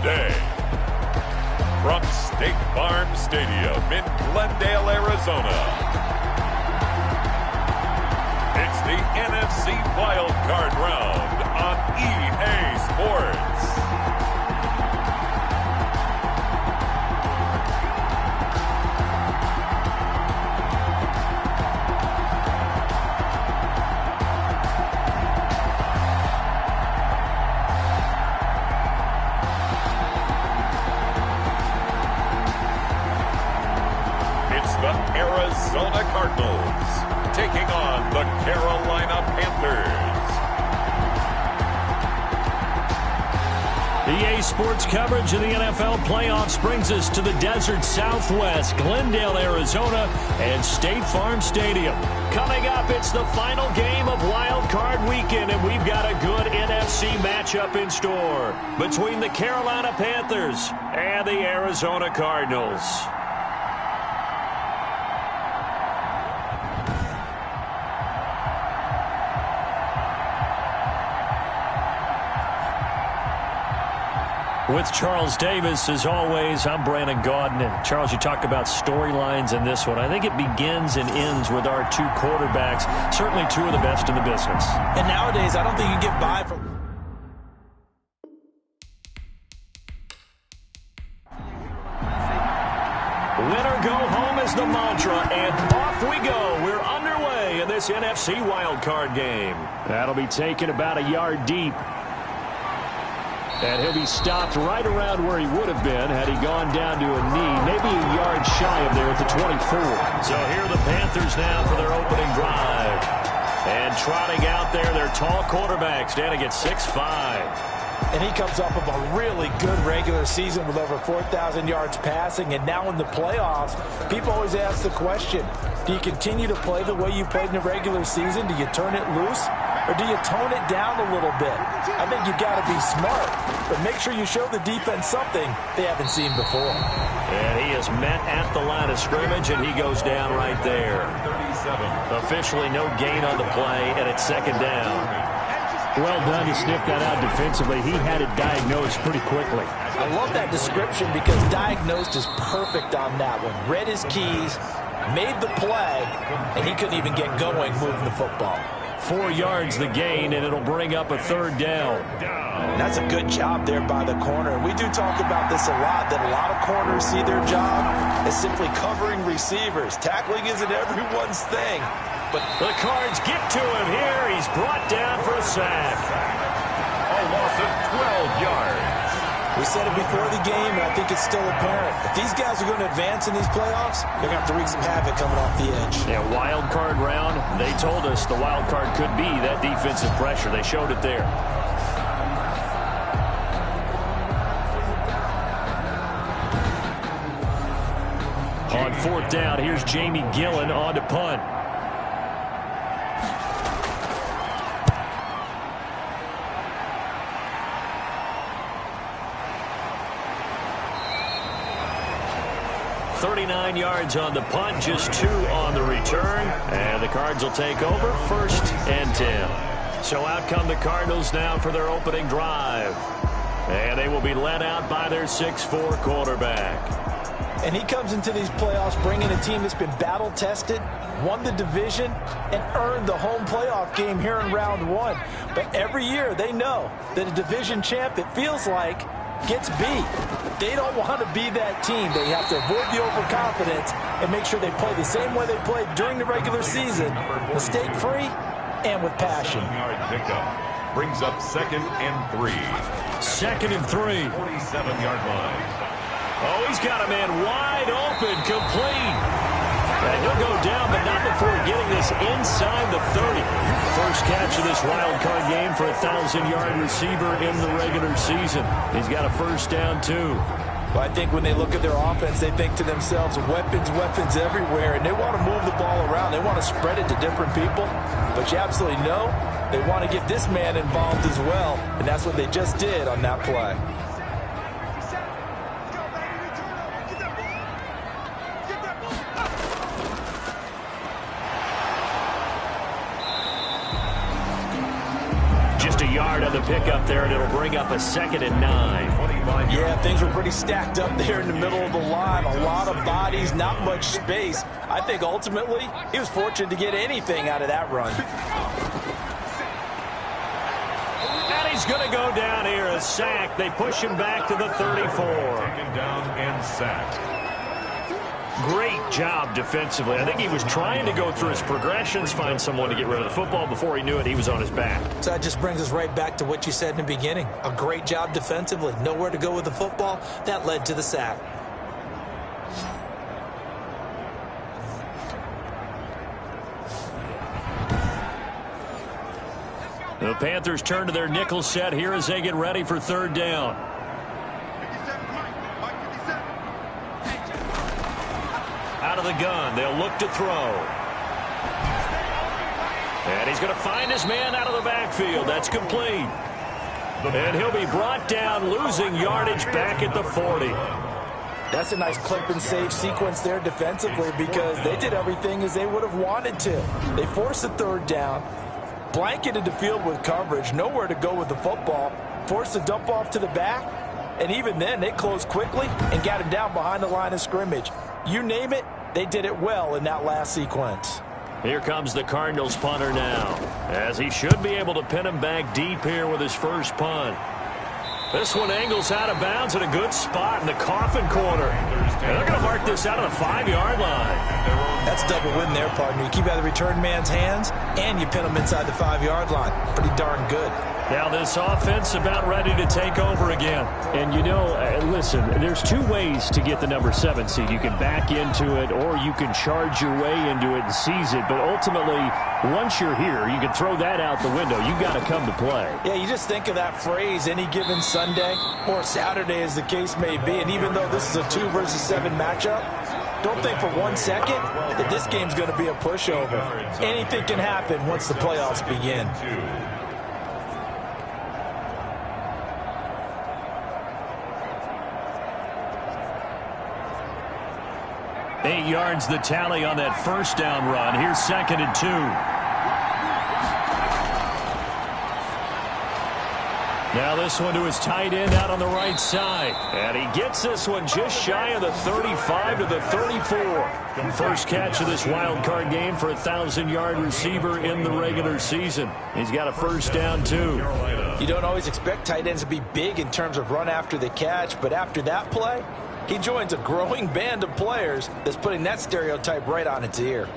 the day. From State Farm Stadium in Glendale, Arizona, it's the NFC Wild Card Round on EA Sports. Arizona Cardinals taking on the Carolina Panthers. EA Sports coverage of the NFL playoffs brings us to the desert Southwest, Glendale, Arizona, and State Farm Stadium. Coming up, it's the final game of Wild Card Weekend, and we've got a good NFC matchup in store between the Carolina Panthers and the Arizona Cardinals. With Charles Davis, as always, I'm Brandon Gaudin. And Charles, you talk about storylines in this one. I think it begins and ends with our two quarterbacks, certainly two of the best in the business. And nowadays, I don't think you can get by from... Winner go home is the mantra, and off we go. We're underway in this NFC wildcard game. That'll be taken about a yard deep. And he'll be stopped right around where he would have been had he gone down to a knee, maybe a yard shy of there at the 24. So here are the Panthers now for their opening drive. And trotting out there, their tall quarterback standing at 6'5". And he comes off of a really good regular season with over 4,000 yards passing. And now in the playoffs, people always ask the question, do you continue to play the way you played in the regular season? Do you turn it loose? Or do you tone it down a little bit? I think you've got to be smart, but make sure you show the defense something they haven't seen before. And he is met at the line of scrimmage, and he goes down right there. Officially no gain on the play, and it's second down. Well done to sniff that out defensively. He had it diagnosed pretty quickly. I love that description because diagnosed is perfect on that one. Read his keys, made the play, and he couldn't even get going moving the football. 4 yards the gain, and it'll bring up a third down. That's a good job there by the corner. We do talk about this a lot, that a lot of corners see their job as simply covering receivers. Tackling isn't everyone's thing. But the Cards get to him here. He's brought down for a sack. A loss of 12 yards. We said it before the game, and I think it's still apparent. If these guys are going to advance in these playoffs, they're going to have to wreak some havoc coming off the edge. Yeah, wild card round, they told us the wild card could be that defensive pressure. They showed it there. On fourth down, here's Jamie Gillen on to punt. .39 yards on the punt, just 2 on the return. And the Cards will take over, first and 10. So out come the Cardinals now for their opening drive. And they will be led out by their 6'4" quarterback. And he comes into these playoffs bringing a team that's been battle-tested, won the division, and earned the home playoff game here in round 1. But every year they know that a division champ, it feels like, gets beat. They don't want to be that team. They have to avoid the overconfidence and make sure they play the same way they played during the regular season, mistake-free and with passion. Pickup brings up 2nd and 3. 2nd and 3. 47-yard line. Oh, he's got a man wide open, complete. And he'll go down, but not before getting this inside the 30. First catch of this wild card game for a 1,000-yard receiver in the regular season. He's got a first down, too. Well, I think when they look at their offense, they think to themselves, weapons, weapons everywhere, and they want to move the ball around. They want to spread it to different people. But you absolutely know they want to get this man involved as well, and that's what they just did on that play. yard on the pickup there, and it'll bring up a 2nd and 9. Yeah, things were pretty stacked up there in the middle of the line. A lot of bodies, not much space. I think ultimately he was fortunate to get anything out of that run. And he's going to go down here, a sack. They push him back to the 34. Taken down and sacked. Great job defensively. I think he was trying to go through his progressions, find someone to get rid of the football. Before he knew it, he was on his back. So that just brings us right back to what you said in the beginning. A great job defensively. Nowhere to go with the football. That led to the sack. The Panthers turn to their nickel set here as they get ready for 3rd down. Out of the gun, they'll look to throw. And he's going to find his man out of the backfield. That's complete. And he'll be brought down, losing yardage back at the 40. That's a nice clip and save sequence there defensively because they did everything as they would have wanted to. They forced the 3rd down, blanketed the field with coverage, nowhere to go with the football, forced the dump off to the back, and even then they closed quickly and got him down behind the line of scrimmage. You name it, they did it well in that last sequence. Here comes the Cardinals punter now, as he should be able to pin him back deep here with his first punt. This one angles out of bounds at a good spot in the coffin corner. And they're going to mark this out of the 5-yard line. That's double win there, partner. You keep out of the return man's hands, and you pin him inside the 5-yard line. Pretty darn good. Now this offense about ready to take over again. And you know, listen, there's 2 ways to get the number 7 seed. You can back into it or you can charge your way into it and seize it. But ultimately, once you're here, you can throw that out the window. You got to come to play. Yeah, you just think of that phrase, any given Sunday or Saturday as the case may be. And even though this is a 2 versus 7 matchup, don't think for 1 second that this game's going to be a pushover. Anything can happen once the playoffs begin. 8 yards the tally on that 1st down run. Here's 2nd and 2. Now this one to his tight end out on the right side. And he gets this one just shy of the 35 to the 34. First catch of this wild card game for a 1,000-yard receiver in the regular season. He's got a 1st down, too. You don't always expect tight ends to be big in terms of run after the catch, but after that play, he joins a growing band of players that's putting that stereotype right on its ear.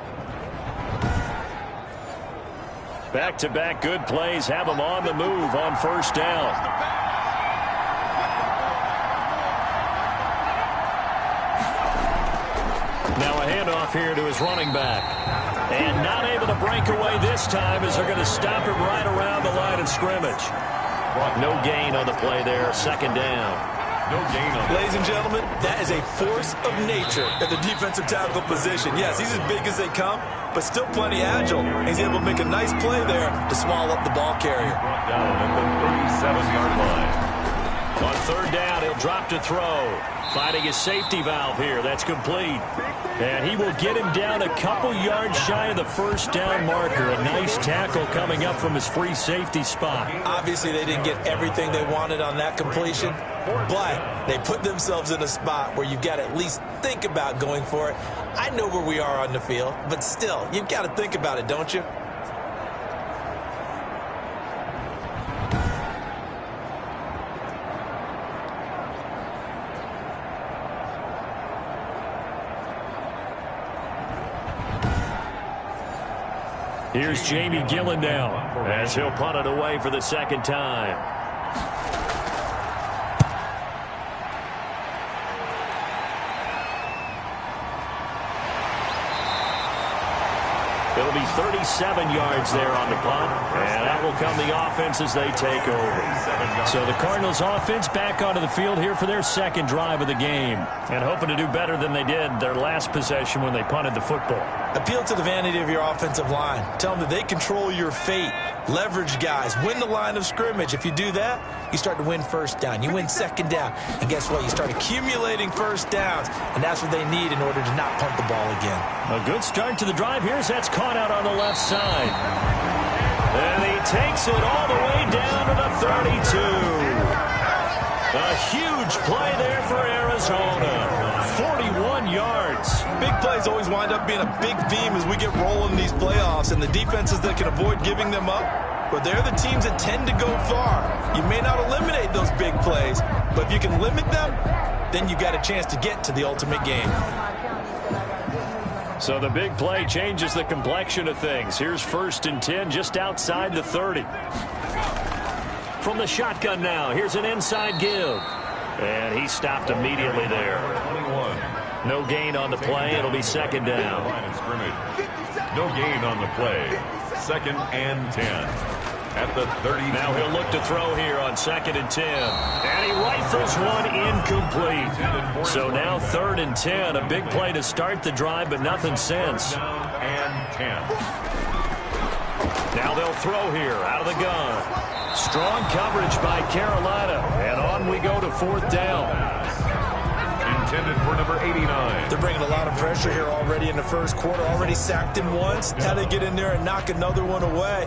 Back-to-back good plays have him on the move on 1st down. Now a handoff here to his running back. And not able to break away this time as they're going to stop him right around the line of scrimmage. No gain on the play there, 2nd down. No gain on it. Ladies and gentlemen, that is a force of nature at the defensive tackle position. Yes, he's as big as they come, but still plenty agile. He's able to make a nice play there to swallow up the ball carrier. Brought down at the 37-yard line. On 3rd down, he'll drop to throw. Finding his safety valve here. That's complete. And he will get him down a couple yards shy of the 1st down marker. A nice tackle coming up from his free safety spot. Obviously, they didn't get everything they wanted on that completion, but they put themselves in a spot where you've got to at least think about going for it. I know where we are on the field, but still, you've got to think about it, don't you? Here's Jamie Gillen now as he'll punt it away for the 2nd time. It'll be 37 yards there on the punt, and that will come the offense as they take over. So the Cardinals offense back onto the field here for their 2nd drive of the game, and hoping to do better than they did their last possession when they punted the football. Appeal to the vanity of your offensive line. Tell them that they control your fate. Leverage guys. Win the line of scrimmage. If you do that, you start to win 1st down. You win 2nd down. And guess what? You start accumulating 1st downs. And that's what they need in order to not punt the ball again. A good start to the drive here as that's caught out on the left side. And he takes it all the way down to the 32. A huge play there for Arizona. 41 yards. Big plays always wind up being a big theme as we get rolling in these playoffs, and the defenses that can avoid giving them up, but they're the teams that tend to go far. You may not eliminate those big plays, but if you can limit them, then you got a chance to get to the ultimate game. So the big play changes the complexion of things. Here's 1st and 10 just outside the 30. From the shotgun now, here's an inside give. And he stopped immediately there. No gain on the play. It'll be 2nd down. No gain on the play. 2nd and 10. At the 30. Now he'll look to throw here on 2nd and 10. And he rifles one incomplete. So now 3rd and 10. A big play to start the drive, but nothing since. And 10. Now they'll throw here out of the gun. Strong coverage by Carolina. And on we go to 4th down. Intended for number 89. They're bringing a lot of pressure here already in the first quarter. Already sacked him once. How to get in there and knock another one away.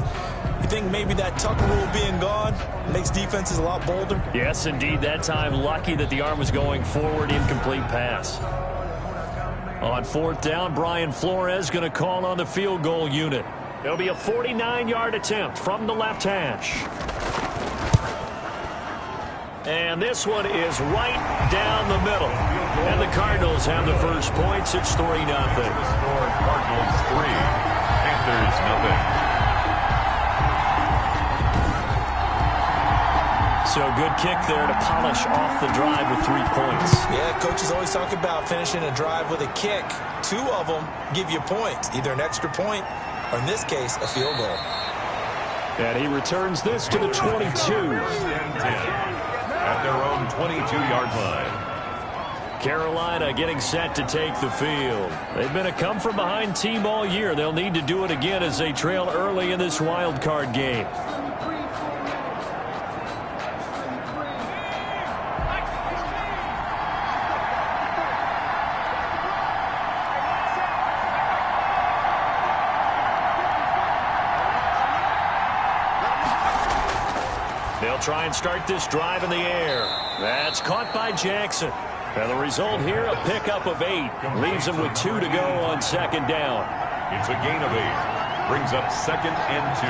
You think maybe that Tucker rule being gone makes defenses a lot bolder? Yes, indeed. That time, lucky that the arm was going forward. Incomplete pass. On 4th down, Brian Flores going to call on the field goal unit. It'll be a 49-yard attempt from the left hash. And this one is right down the middle. And the Cardinals have the first points. It's 3-0. Score Cardinals 3. Panthers 0. So good kick there to polish off the drive with 3 points. Yeah, coaches always talk about finishing a drive with a kick. 2 of them give you points, either an extra point or, in this case, a field goal. And he returns this to the 22. At their own 22-yard line. Carolina getting set to take the field. They've been a come-from-behind team all year. They'll need to do it again as they trail early in this wild card game. They'll try and start this drive in the air. That's caught by Jackson. And the result here, a pickup of 8. Leaves him with 2 to go on 2nd down. It's a gain of 8. Brings up 2nd and 2.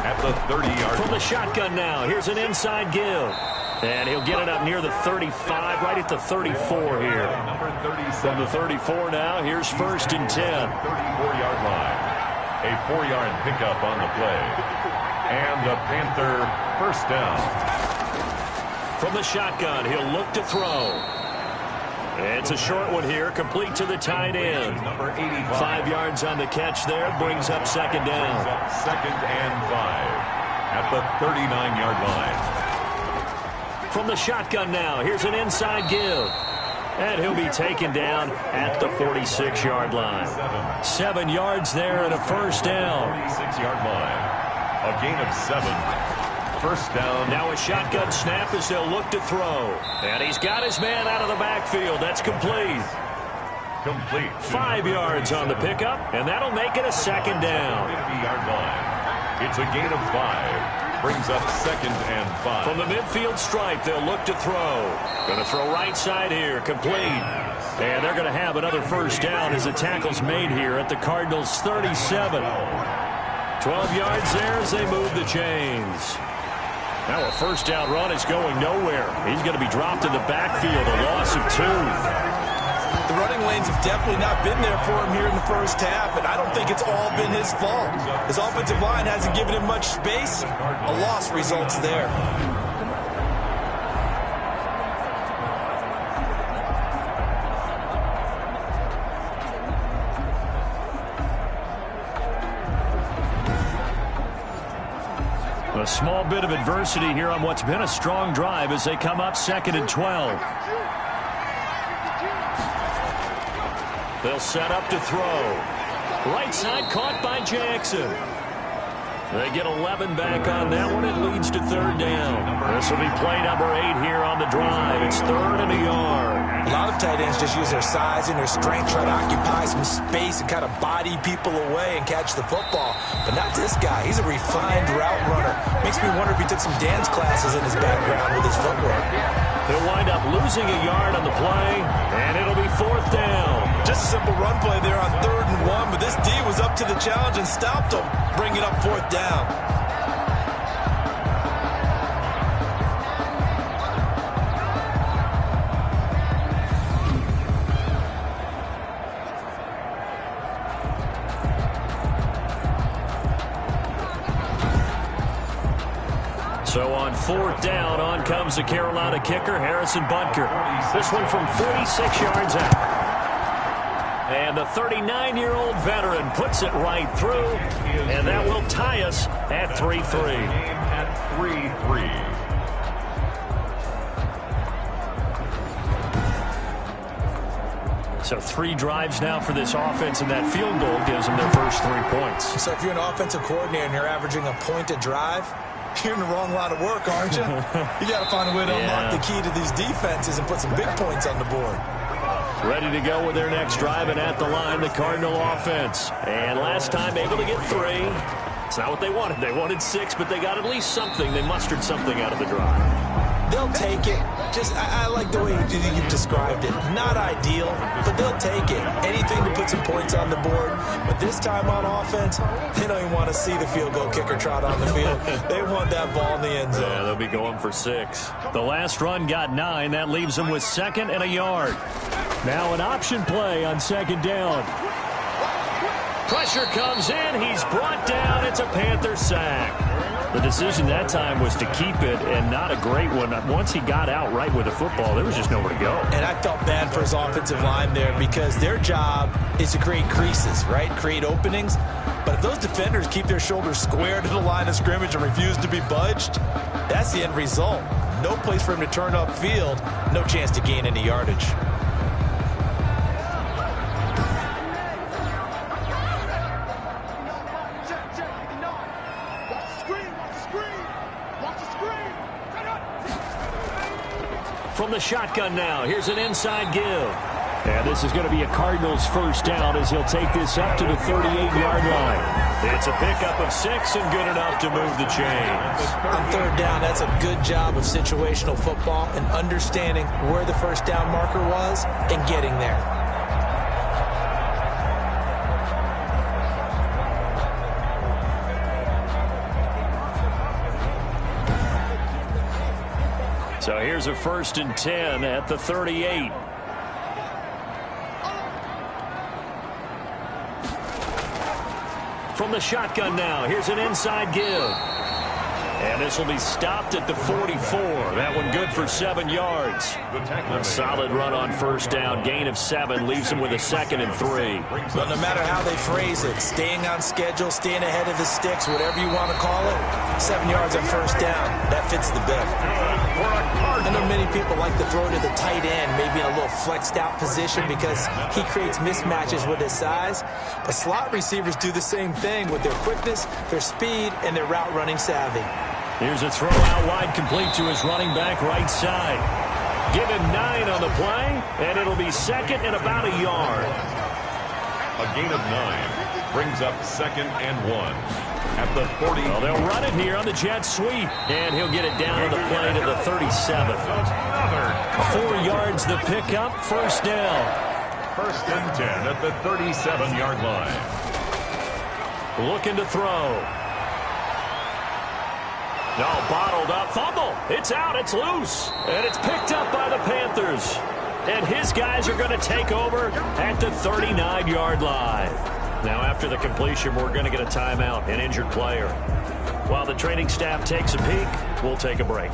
At the 30-yard line. From the shotgun now, here's an inside give. And he'll get it up near the 35, right at the 34 here. From the 34 now, here's 1st and 10. 34-yard line. A 4-yard pickup on the play. And a Panther first down. From the shotgun, he'll look to throw. It's a short one here, complete to the tight end. Number 85. 5 yards on the catch there, brings up 2nd down. 2nd and 5 at the 39-yard line. From the shotgun now, here's an inside give. And he'll be taken down at the 46-yard line. 7 yards there and a first down. 46-yard line. A gain of 7. First down. Now a shotgun snap as they'll look to throw. And he's got his man out of the backfield. That's complete. Complete. 5 yards on the pickup, and that'll make it a 2nd down. 50-yard line. It's a gain of 5. Brings up 2nd and 5. From the midfield stripe, they'll look to throw. Going to throw right side here, complete. And they're going to have another first down as the tackle's made here at the Cardinals' 37. 12 yards there as they move the chains. Now a first down run is going nowhere. He's going to be dropped in the backfield, a loss of 2. The running lanes have definitely not been there for him here in the first half, and I don't think it's all been his fault. His offensive line hasn't given him much space. A loss results there. A small bit of adversity here on what's been a strong drive as they come up 2nd and 12. They'll set up to throw. Right side caught by Jackson. They get 11 back on that one. It leads to third down. This will be play number 8 here on the drive. It's 3rd and a yard. A lot of tight ends just use their size and their strength, try to occupy some space and kind of body people away and catch the football. But not this guy. He's a refined route runner. Makes me wonder if he took some dance classes in his background with his footwork. He'll wind up losing a yard on the play, and it'll be 4th down. Just a simple run play there on 3rd and 1, but this D was up to the challenge and stopped him, bringing up 4th down. So on 4th down, on comes the Carolina kicker, Harrison Butker. This one from 46 yards out. And the 39-year-old veteran puts it right through, and that will tie us at 3-3. At 3-3. So 3 drives now for this offense, and that field goal gives them their first 3 points. So if you're an offensive coordinator and you're averaging a point a drive, you're in the wrong line of work, aren't you? You got to find a way to unlock the key to these defenses and put some big points on the board. Ready to go with their next drive, and at the line, the Cardinal offense. And last time able to get 3. It's not what they wanted. They wanted 6, but they got at least something. They mustered something out of the drive. They'll take it. I like the way you've described it. Not ideal, but they'll take it. Anything to put some points on the board. But this time on offense, they don't even want to see the field goal kicker trot on the field. They want that ball in the end zone. Yeah, they'll be going for 6. The last run got 9. That leaves them with 2nd and a yard. Now an option play on 2nd down. Pressure comes in. He's brought down. It's a Panther sack. The decision that time was to keep it, and not a great one. Once he got out right with the football, there was just nowhere to go. And I felt bad for his offensive line there because their job is to create creases, right? Create openings. But if those defenders keep their shoulders square to the line of scrimmage and refuse to be budged, that's the end result. No place for him to turn upfield. No chance to gain any yardage. From the shotgun now, here's an inside give. And this is going to be a Cardinals first down as he'll take this up to the 38-yard line. It's a pickup of 6 and good enough to move the chains. On 3rd down, that's a good job of situational football and understanding where the first down marker was and getting there. So here's a 1st and 10 at the 38. From the shotgun now, here's an inside give. And this will be stopped at the 44. That one good for 7 yards. A solid run on 1st down. Gain of 7 leaves him with a 2nd and 3. But no matter how they phrase it, staying on schedule, staying ahead of the sticks, whatever you want to call it, 7 yards on 1st down, that fits the bill. I know many people like to throw to the tight end, maybe in a little flexed out position because he creates mismatches with his size. But slot receivers do the same thing with their quickness, their speed, and their route running savvy. Here's a throw out wide, complete to his running back right side. Give him 9 on the play, and it'll be 2nd and about a yard. A gain of 9 brings up 2nd and 1 at the 40. Well, they'll run it here on the jet sweep, and he'll get it down on the play to the 37. 4 yards the pickup, 1st down. 1st and 10 at the 37-yard line. Looking to throw. No, bottled up. Fumble. It's out. It's loose. And it's picked up by the Panthers. And his guys are going to take over at the 39-yard line. Now, after the completion, we're going to get a timeout, an injured player. While the training staff takes a peek, we'll take a break.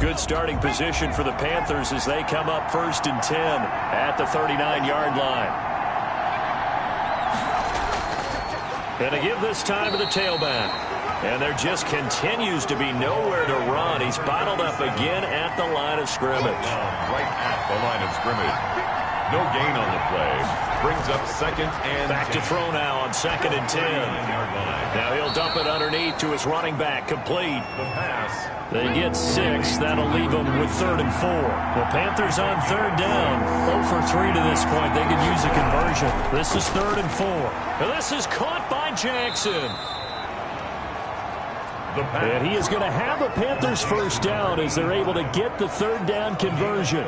Good starting position for the Panthers as they come up 1st and 10 at the 39-yard line. And to give this time to the tailback. And there just continues to be nowhere to run. He's bottled up again at the line of scrimmage. Right at the line of scrimmage. No gain on the play. Brings up second and back to throw now on 2nd and 10. Now he'll dump it underneath to his running back. Complete. The pass. They get 6. That'll leave them with 3rd and 4. The Panthers on 3rd down. 0 for 3 to this point. They could use a conversion. This is 3rd and 4. And this is caught by Jackson. And he is going to have a Panthers first down as they're able to get the 3rd down conversion.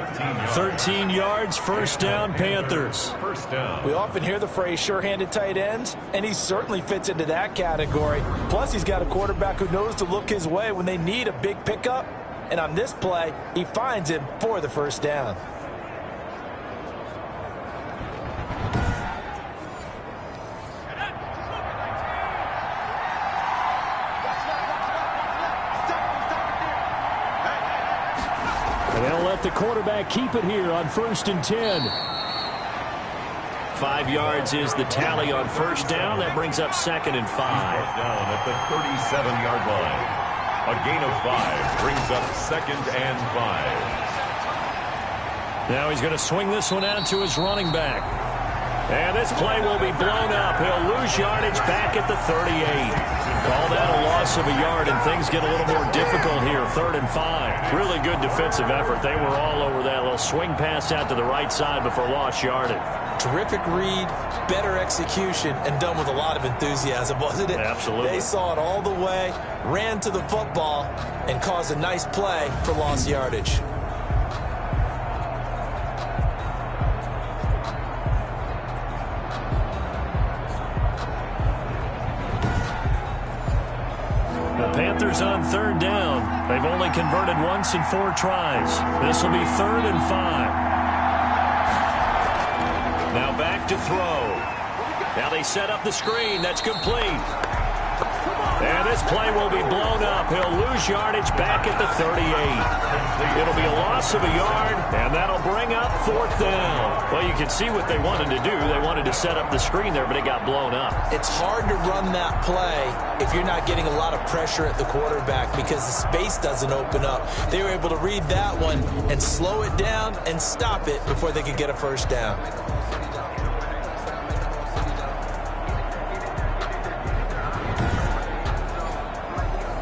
13 yards, first down, Panthers. First down. We often hear the phrase sure-handed tight ends, and he certainly fits into that category. Plus, he's got a quarterback who knows to look his way when they need a big pickup. And on this play, he finds him for the first down. They'll let the quarterback keep it here on 1st and 10. 5 yards is the tally on first down. That brings up 2nd and 5. Down at the 37-yard line. A gain of 5 brings up 2nd and 5. Now he's going to swing this one out to his running back. And this play will be blown up. He'll lose yardage back at the 38. Call that a loss of a yard, and things get a little more difficult here. 3rd and 5. Really good defensive effort. They were all over that little swing pass out to the right side before lost yardage. Terrific read, better execution, and done with a lot of enthusiasm, wasn't it? Absolutely. They saw it all the way, ran to the football, and caused a nice play for lost yardage. Panthers on 3rd down. They've only converted once in 4 tries. This will be 3rd and 5. Now back to throw. Now they set up the screen. That's complete. And this play will be blown up. He'll lose yardage back at the 38. It'll be a loss of a yard, and that'll bring up 4th down. Well, you can see what they wanted to do. They wanted to set up the screen there, but it got blown up. It's hard to run that play if you're not getting a lot of pressure at the quarterback because the space doesn't open up. They were able to read that one and slow it down and stop it before they could get a first down.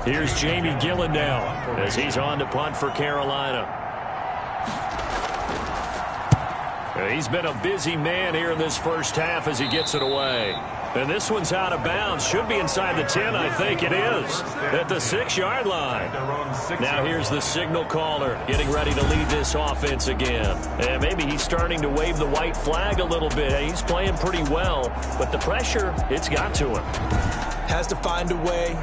Here's Jamie Gillen now as he's on to punt for Carolina. He's been a busy man here in this first half as he gets it away. And this one's out of bounds. Should be inside the 10, I think it is. At the 6-yard line. Now here's the signal caller getting ready to lead this offense again. And maybe he's starting to wave the white flag a little bit. He's playing pretty well, but the pressure, it's got to him. Has to find a way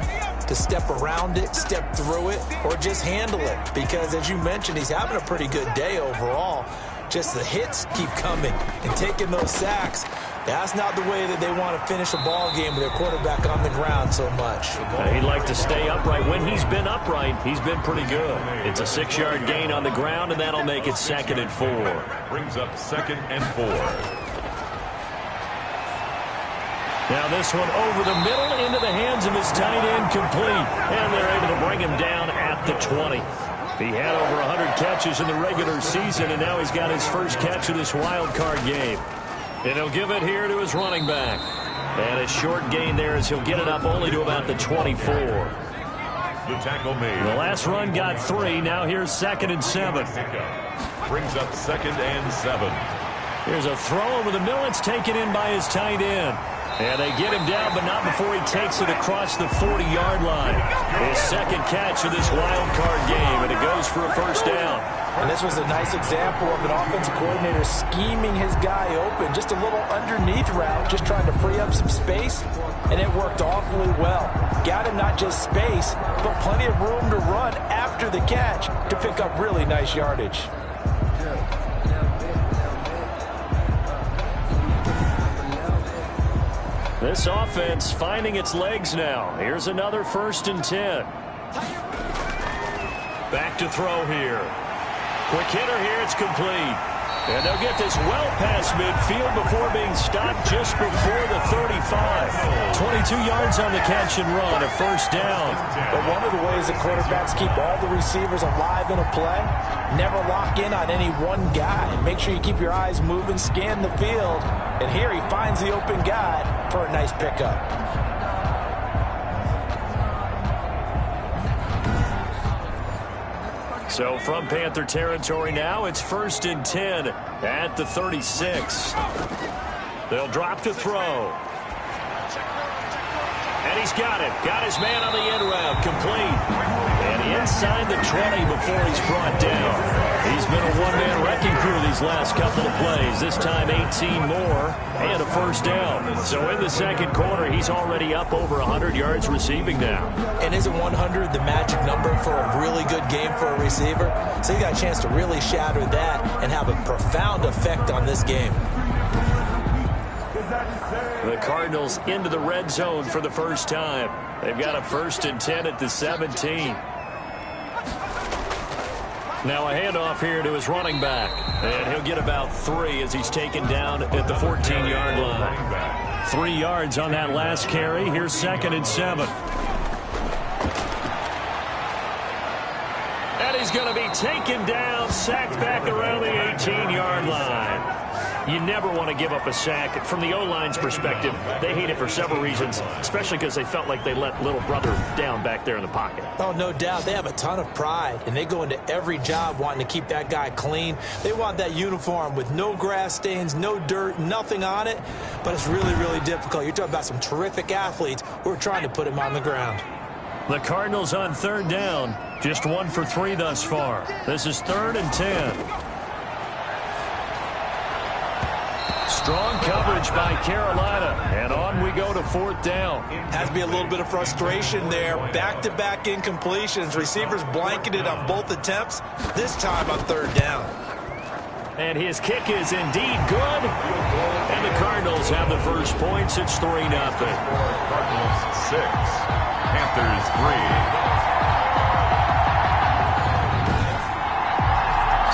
to step around it, step through it, or just handle it. Because, as you mentioned, he's having a pretty good day overall. Just the hits keep coming and taking those sacks. That's not the way that they want to finish a ball game with their quarterback on the ground so much. He'd like to stay upright. When he's been upright, he's been pretty good. It's a 6-yard gain on the ground, and that'll make it 2nd and 4. Brings up 2nd and 4. Now this one over the middle into the hands of his tight end, complete. And they're able to bring him down at the 20. He had over 100 catches in the regular season, and now he's got his first catch of this wild card game. And he'll give it here to his running back. And a short gain there as he'll get it up only to about the 24. The tackle made. The last run got 3. Now here's 2nd and 7. Brings up 2nd and 7. Here's a throw over the middle. It's taken in by his tight end. And they get him down, but not before he takes it across the 40-yard line. His second catch of this wild card game, and it goes for a first down. And this was a nice example of an offensive coordinator scheming his guy open. Just a little underneath route, just trying to free up some space, and it worked awfully well. Got him not just space, but plenty of room to run after the catch to pick up really nice yardage. This offense finding its legs now. Here's another 1st and 10. Back to throw here. Quick hitter here. It's complete. And they'll get this well past midfield before being stopped just before the 35. 22 yards on the catch and run, a first down. But one of the ways that quarterbacks keep all the receivers alive in a play, never lock in on any one guy. Make sure you keep your eyes moving, scan the field. And here he finds the open guy for a nice pickup. So from Panther territory now, it's 1st and 10 at the 36. They'll drop to throw. And he's got it. Got his man on the end route. Complete. And inside the 20 before he's brought down. He's been a one-man wrecking crew these last couple of plays. This time 18 more and a first down. So in the second quarter, he's already up over 100 yards receiving now. And isn't 100 the magic number for a really good game for a receiver? So you got a chance to really shatter that and have a profound effect on this game. The Cardinals into the red zone for the first time. They've got a 1st and 10 at the 17. Now a handoff here to his running back. And he'll get about 3 as he's taken down at the 14-yard line. 3 yards on that last carry. Here's 2nd and 7. And he's going to be taken down, sacked back around the 18-yard line. You never want to give up a sack. From the O-line's perspective, they hate it for several reasons, especially because they felt like they let little brother down back there in the pocket. Oh, no doubt. They have a ton of pride, and they go into every job wanting to keep that guy clean. They want that uniform with no grass stains, no dirt, nothing on it, but it's really, really difficult. You're talking about some terrific athletes who are trying to put him on the ground. The Cardinals on 3rd down, just 1 for 3 thus far. This is 3rd and 10. Strong coverage by Carolina, and on we go to 4th down. Has to be a little bit of frustration there. Back-to-back incompletions. Receivers blanketed on both attempts, this time on 3rd down. And his kick is indeed good. And the Cardinals have the first points. It's 3-0. Cardinals 6, Panthers 3.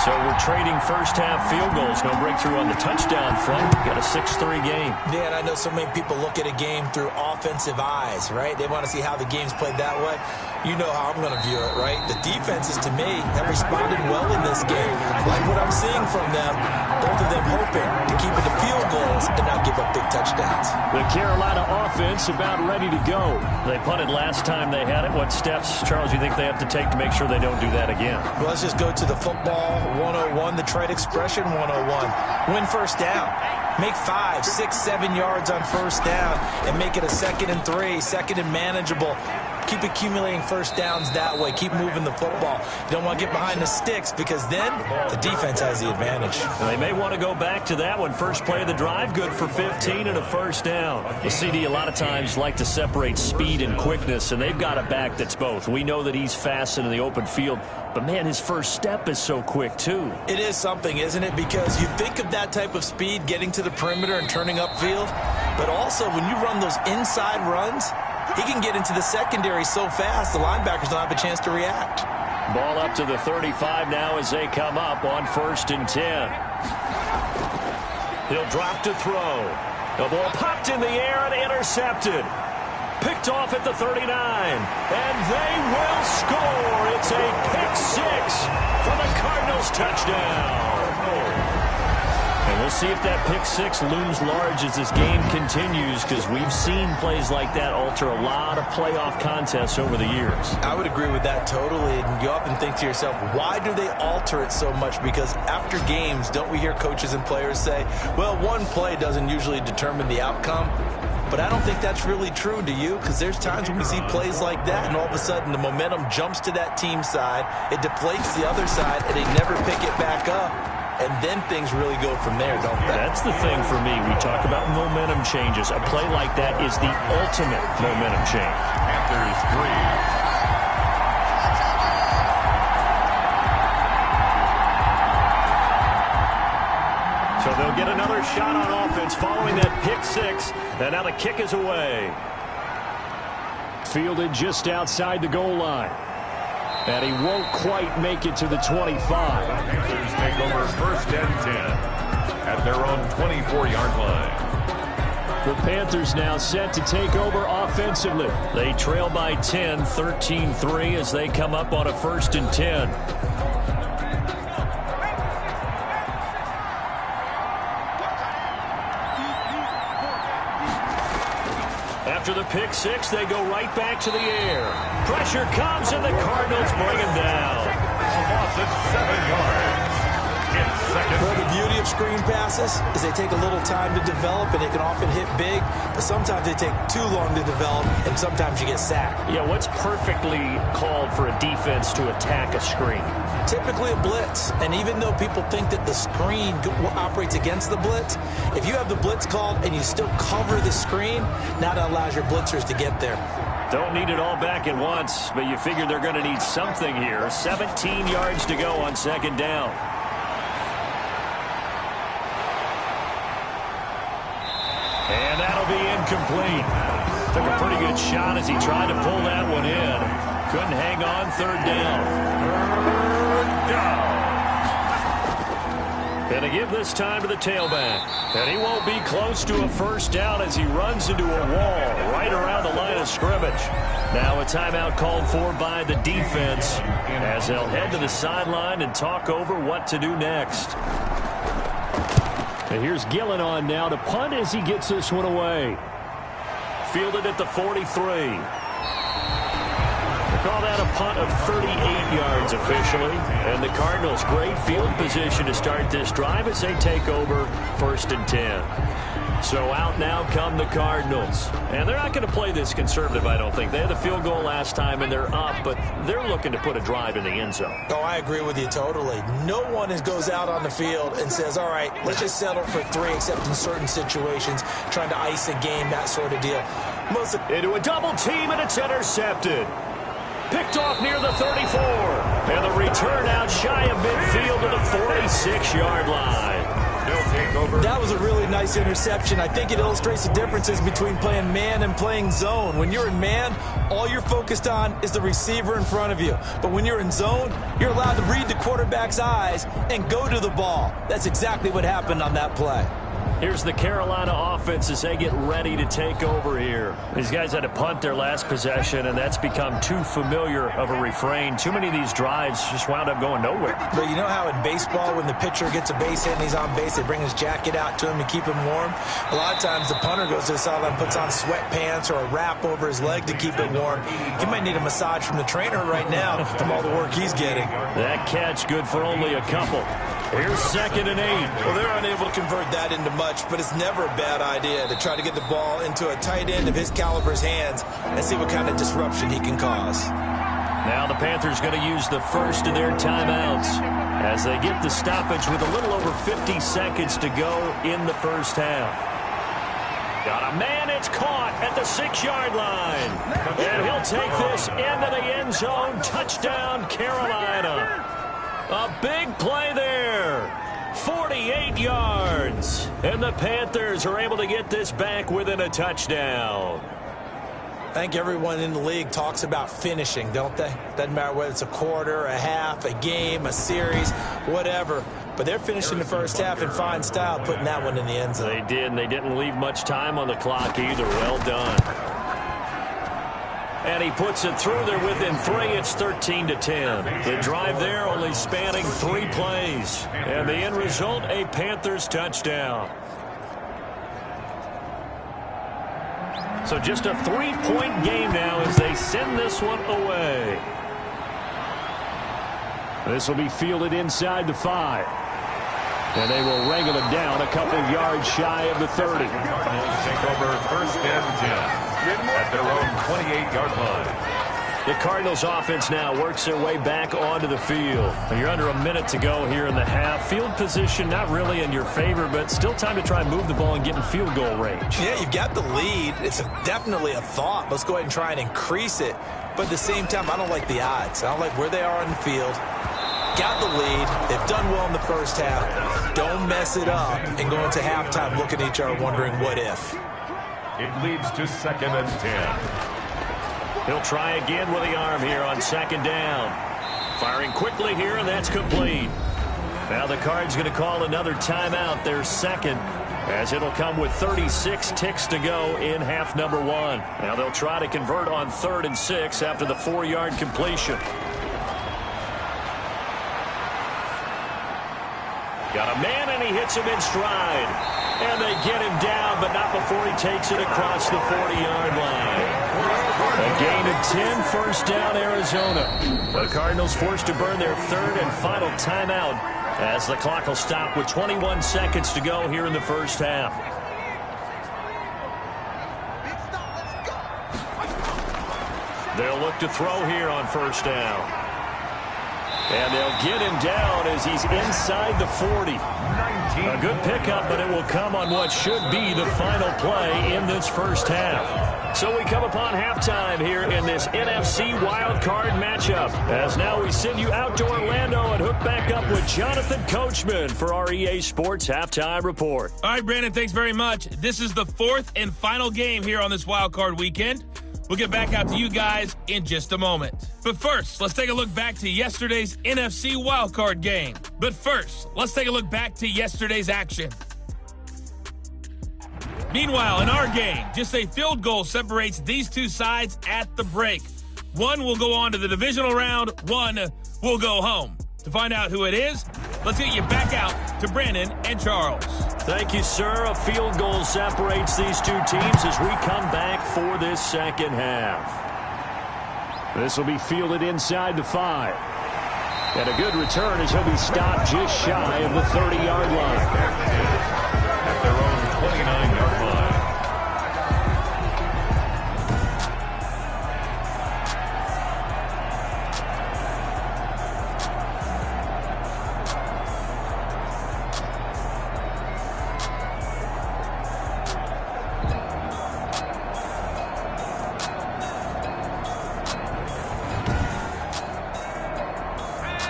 So we're trading first-half field goals. No breakthrough on the touchdown front. Got a 6-3 game. Yeah, and I know so many people look at a game through offensive eyes, right? They want to see how the game's played that way. You know how I'm going to view it, right? The defenses, to me, have responded well in this game. Like what I'm seeing from them, both of them hoping to keep it to field goals and not give up big touchdowns. The Carolina offense about ready to go. They punted last time they had it. What steps, Charles, you think they have to take to make sure they don't do that again? Well, let's just go to the football 101, the trade expression 101. Win first down. Make 5, 6, 7 yards on first down and make it a 2nd and 3, 2nd and manageable. Keep accumulating first downs that way. Keep moving the football. You don't want to get behind the sticks because then the defense has the advantage. And they may want to go back to that one. First play of the drive, good for 15 and a first down. The CD a lot of times like to separate speed and quickness, and they've got a back that's both. We know that he's fast in the open field, but, man, his first step is so quick, too. It is something, isn't it? Because you think of that type of speed getting to the perimeter and turning upfield, but also when you run those inside runs, he can get into the secondary so fast the linebackers don't have a chance to react. Ball up to the 35 now as they come up on 1st and 10. He'll drop to throw. The ball popped in the air and intercepted. Picked off at the 39. And they will score. It's a pick 6 for the Cardinals touchdown. And we'll see if that pick 6 looms large as this game continues, because we've seen plays like that alter a lot of playoff contests over the years. I would agree with that totally. And you often think to yourself, why do they alter it so much? Because after games, don't we hear coaches and players say, well, one play doesn't usually determine the outcome? But I don't think that's really true, do you? Because there's times when we see plays like that, and all of a sudden the momentum jumps to that team side, it deflates the other side, and they never pick it back up. And then things really go from there, don't they? That's the thing for me. We talk about momentum changes. A play like that is the ultimate momentum change. Panthers 3. So they'll get another shot on offense following that pick 6. And now the kick is away. Fielded just outside the goal line. And he won't quite make it to the 25. Panthers take over 1st and 10 at their own 24-yard line. The Panthers now set to take over offensively. They trail by 10, 13-3 as they come up on a 1st and 10. After the pick six, they go right back to the air. Pressure comes, and the Cardinals bring him down. A loss of 7 yards. It's second. Well, the beauty of screen passes is they take a little time to develop, and they can often hit big, but sometimes they take too long to develop, and sometimes you get sacked. Yeah, what's perfectly called for a defense to attack a screen? Typically a blitz, and even though people think that the screen operates against the blitz, if you have the blitz called and you still cover the screen, now that allows your blitzers to get there. Don't need it all back at once, but you figure they're going to need something here. 17 yards to go on 2nd down. And that'll be incomplete. Took a pretty good shot as he tried to pull that one in. Couldn't hang on. 3rd down. And to give this time to the tailback. And he won't be close to a 1st down as he runs into a wall right around the line of scrimmage. Now a timeout called for by the defense as they'll head to the sideline and talk over what to do next. And here's Gillen on now to punt as he gets this one away. Fielded at the 43. Call that a punt of 38 yards officially. And the Cardinals, great field position to start this drive as they take over 1st and 10. So out now come the Cardinals. And they're not going to play this conservative, I don't think. They had the field goal last time, and they're up, but they're looking to put a drive in the end zone. Oh, I agree with you totally. No one goes out on the field and says, all right, let's just settle for 3, except in certain situations, trying to ice a game, that sort of deal. Into a double team, and it's intercepted. Picked off near the 34. And the return out shy of midfield to the 46-yard line. That was a really nice interception. I think it illustrates the differences between playing man and playing zone. When you're in man, all you're focused on is the receiver in front of you. But when you're in zone, you're allowed to read the quarterback's eyes and go to the ball. That's exactly what happened on that play. Here's the Carolina offense as they get ready to take over here. These guys had to punt their last possession, and that's become too familiar of a refrain. Too many of these drives just wound up going nowhere. But you know how in baseball, when the pitcher gets a base hit and he's on base, they bring his jacket out to him to keep him warm? A lot of times the punter goes to the sideline, puts on sweatpants or a wrap over his leg to keep it warm. He might need a massage from the trainer right now from all the work he's getting. That catch good for only a couple. Here's 2nd and 8. Well, they're unable to convert that into much, but it's never a bad idea to try to get the ball into a tight end of his caliber's hands and see what kind of disruption he can cause. Now the Panthers going to use the first of their timeouts as they get the stoppage with a little over 50 seconds to go in the first half. Got a man, it's caught at the 6-yard line. And he'll take this into the end zone. Touchdown, Carolina. A big play there. 48 yards. And the Panthers are able to get this back within a touchdown. I think everyone in the league talks about finishing, don't they? Doesn't matter whether it's a quarter, a half, a game, a series, whatever. But they're finishing the first half in fine style, putting that one in the end zone. They did, and they didn't leave much time on the clock either. Well done. And he puts it through there within 3. It's 13-10. The drive there only spanning 3 plays. And the end result, a Panthers touchdown. So just a 3-point game now as they send this one away. This will be fielded inside the 5. And they will wrangle it down a couple yards shy of the 30. Cardinals take over 1st and 10 at their own 28-yard line. The Cardinals offense now works their way back onto the field. You're under a minute to go here in the half. Field position not really in your favor, but still time to try and move the ball and get in field goal range. Yeah, you've got the lead. It's definitely a thought. Let's go ahead and try and increase it. But at the same time, I don't like the odds. I don't like where they are on the field. Got the lead. They've done well in the first half. Don't mess it up and go into halftime looking at each other wondering what if. It leads to 2nd and 10. He'll try again with the arm here on 2nd down. Firing quickly here, and that's complete. Now the Cards going to call another timeout, their second. as it'll come with 36 ticks to go in half number one. Now they'll try to convert on 3rd and 6 after the 4-yard completion. Got a man, and he hits him in stride. And they get him down, but not before he takes it across the 40-yard line. A gain of 10, first down, Arizona. The Cardinals forced to burn their 3rd and final timeout as the clock will stop with 21 seconds to go here in the first half. They'll look to throw here on first down. And they'll get him down as he's inside the 40. A good pickup, but it will come on what should be the final play in this first half. So we come upon halftime here in this NFC wildcard matchup. As now we send you out to Orlando and hook back up with Jonathan Coachman for our EA Sports Halftime Report. All right, Brandon, thanks very much. This is the 4th and final game here on this wildcard weekend. We'll get back out to you guys in just a moment. But first, let's take a look back to yesterday's NFC wildcard game. But first, let's take a look back to yesterday's action. Meanwhile, in our game, just a field goal separates these two sides at the break. One will go on to the divisional round, one will go home. To find out who it is, let's get you back out to Brandon and Charles. Thank you, sir. A field goal separates these two teams as we come back for this second half. This will be fielded inside the 5. And a good return as he'll be stopped just shy of the 30-yard line. At their own 29-yard line.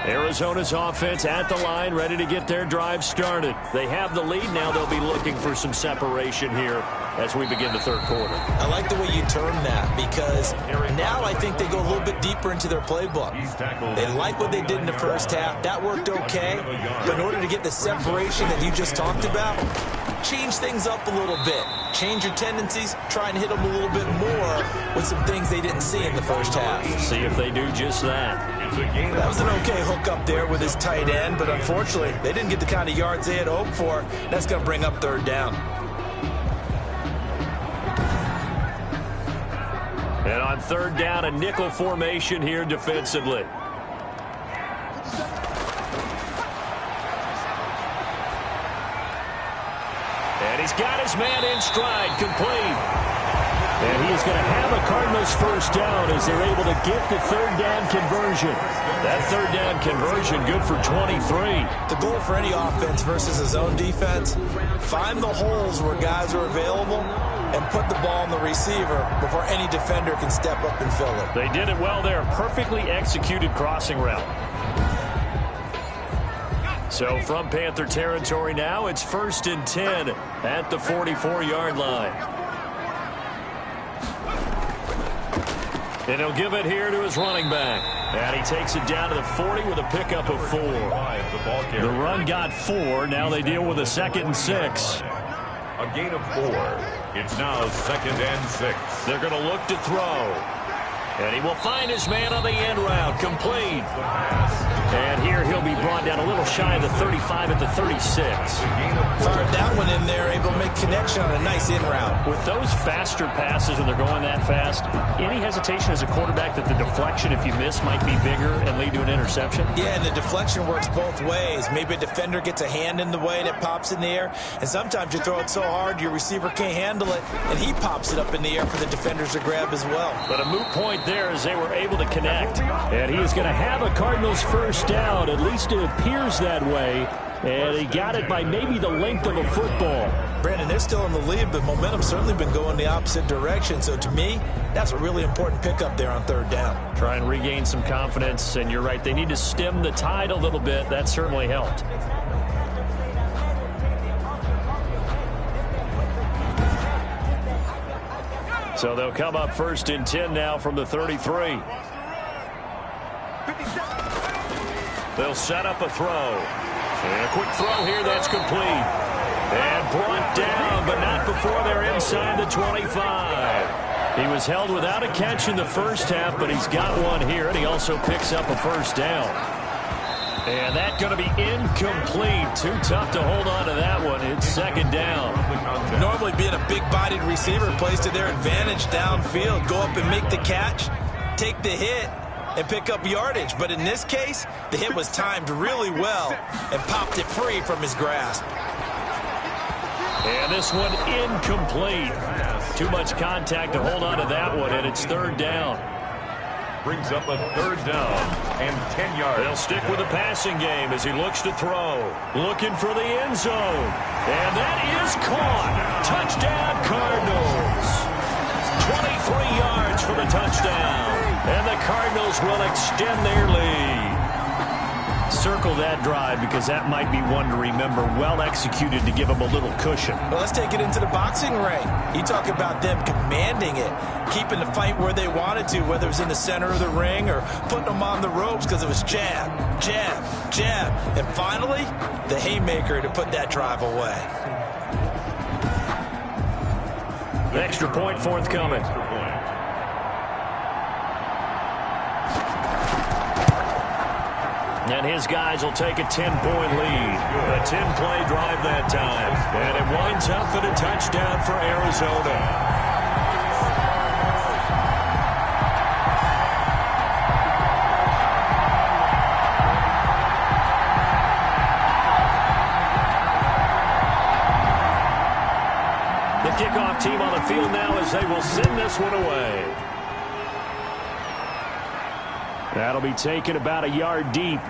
Arizona's offense at the line, ready to get their drive started. They have the lead. Now they'll be looking for some separation here as we begin the third quarter. I like the way you term that because now I think they go a little bit deeper into their playbook. They like what they did in the first half. That worked okay. But in order to get the separation that you just talked about, change things up a little bit. Change your tendencies. Try and hit them a little bit more with some things they didn't see in the first half. See if they do just that. That was an okay hook up there with his tight end, but unfortunately, they didn't get the kind of yards they had hoped for. That's going to bring up 3rd down. And on 3rd down, a nickel formation here defensively. And he's got his man in stride, complete. And he is going to have a Cardinals first down as they're able to get the 3rd down conversion. That 3rd down conversion good for 23. The goal for any offense versus a zone defense, find the holes where guys are available and put the ball on the receiver before any defender can step up and fill it. They did it well there. Perfectly executed crossing route. So from Panther territory now, it's 1st and 10 at the 44-yard line. And he'll give it here to his running back. And he takes it down to the 40 with a pickup of 4. The run got 4. Now they deal with a 2nd and 6. A gain of 4. It's now 2nd and 6. They're going to look to throw. And he will find his man on the end route. Complete. And here he'll be brought down a little shy of the 35 at the 36. Fired that one in there, able to make connection on a nice in route. With those faster passes when they're going that fast, any hesitation as a quarterback that the deflection, if you miss, might be bigger and lead to an interception? Yeah, and the deflection works both ways. Maybe a defender gets a hand in the way and it pops in the air. And sometimes you throw it so hard your receiver can't handle it, and he pops it up in the air for the defenders to grab as well. But a moot point there as they were able to connect. And he is going to have a Cardinals first down. At least it appears that way. And he got it by maybe the length of a football. Brandon, they're still in the lead, but momentum's certainly been going the opposite direction. So to me, that's a really important pickup there on 3rd down. Try and regain some confidence. And you're right, they need to stem the tide a little bit. That certainly helped. So they'll come up 1st and 10 now from the 33. They'll set up a throw. And a quick throw here that's complete. And brought down, but not before they're inside the 25. He was held without a catch in the first half, but he's got one here, and he also picks up a first down. And that's going to be incomplete. Too tough to hold on to that one. It's second down. Normally being a big-bodied receiver plays to their advantage downfield. Go up and make the catch, take the hit, and pick up yardage. But in this case, the hit was timed really well and popped it free from his grasp. And this one incomplete. Too much contact to hold on to that one, and it's third down. Brings up a third down and 10 yards. They'll stick with the passing game as he looks to throw. Looking for the end zone. And that is caught. Touchdown, Cardinals. 23 yards for the touchdown. And the Cardinals will extend their lead. Circle that drive because that might be one to remember. Well executed to give them a little cushion. Well, let's take it into the boxing ring. You talk about them commanding it, keeping the fight where they wanted to, whether it was in the center of the ring or putting them on the ropes because it was jab, jab, jab. And finally, the haymaker to put that drive away. The extra point forthcoming. And his guys will take a 10-point lead. A 10-play drive that time. And it winds up at a touchdown for Arizona. The kickoff team on the field now as they will send this one away. That'll be taken about a yard deep.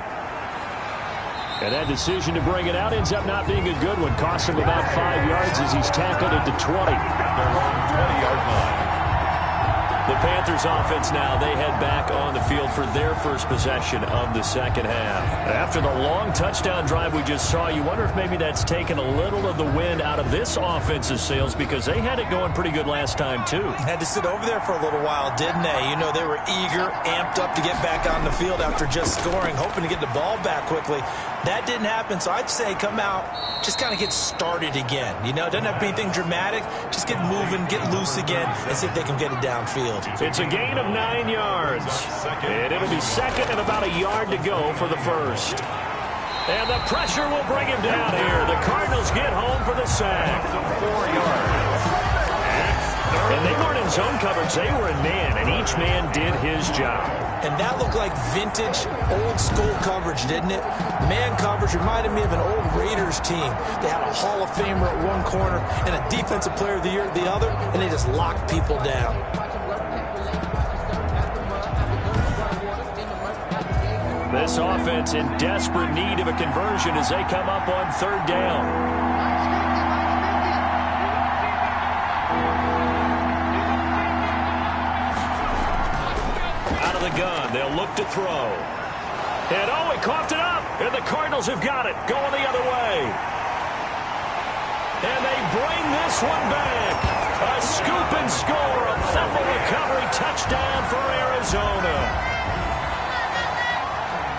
And that decision to bring it out ends up not being a good one. Cost him about 5 yards as he's tackled at the 20. Their own 20-yard line. The Panthers offense now, they head back on the field for their first possession of the second half. After the long touchdown drive we just saw, you wonder if maybe that's taken a little of the wind out of this offense's sails because they had it going pretty good last time too. Had to sit over there for a little while, didn't they? You know, they were eager, amped up to get back on the field after just scoring, hoping to get the ball back quickly. That didn't happen, so I'd say come out, just kind of get started again. You know, it doesn't have to be anything dramatic. Just get moving, get loose again, and see if they can get it downfield. It's a gain of 9 yards. And it'll be second and about a yard to go for the first. And the pressure will bring him down here. The Cardinals get home for the sack. 4 yards. And they weren't in zone coverage. They were in man, and each man did his job. And that looked like vintage, old-school coverage, didn't it? Man coverage reminded me of an old Raiders team. They had a Hall of Famer at one corner and a Defensive Player of the Year at the other, and they just locked people down. This offense in desperate need of a conversion as they come up on third down. Out of the gun, they'll look to throw. And he coughed it up, and the Cardinals have got it, going the other way. And they bring this one back. A scoop and score, a fumble recovery touchdown for Arizona.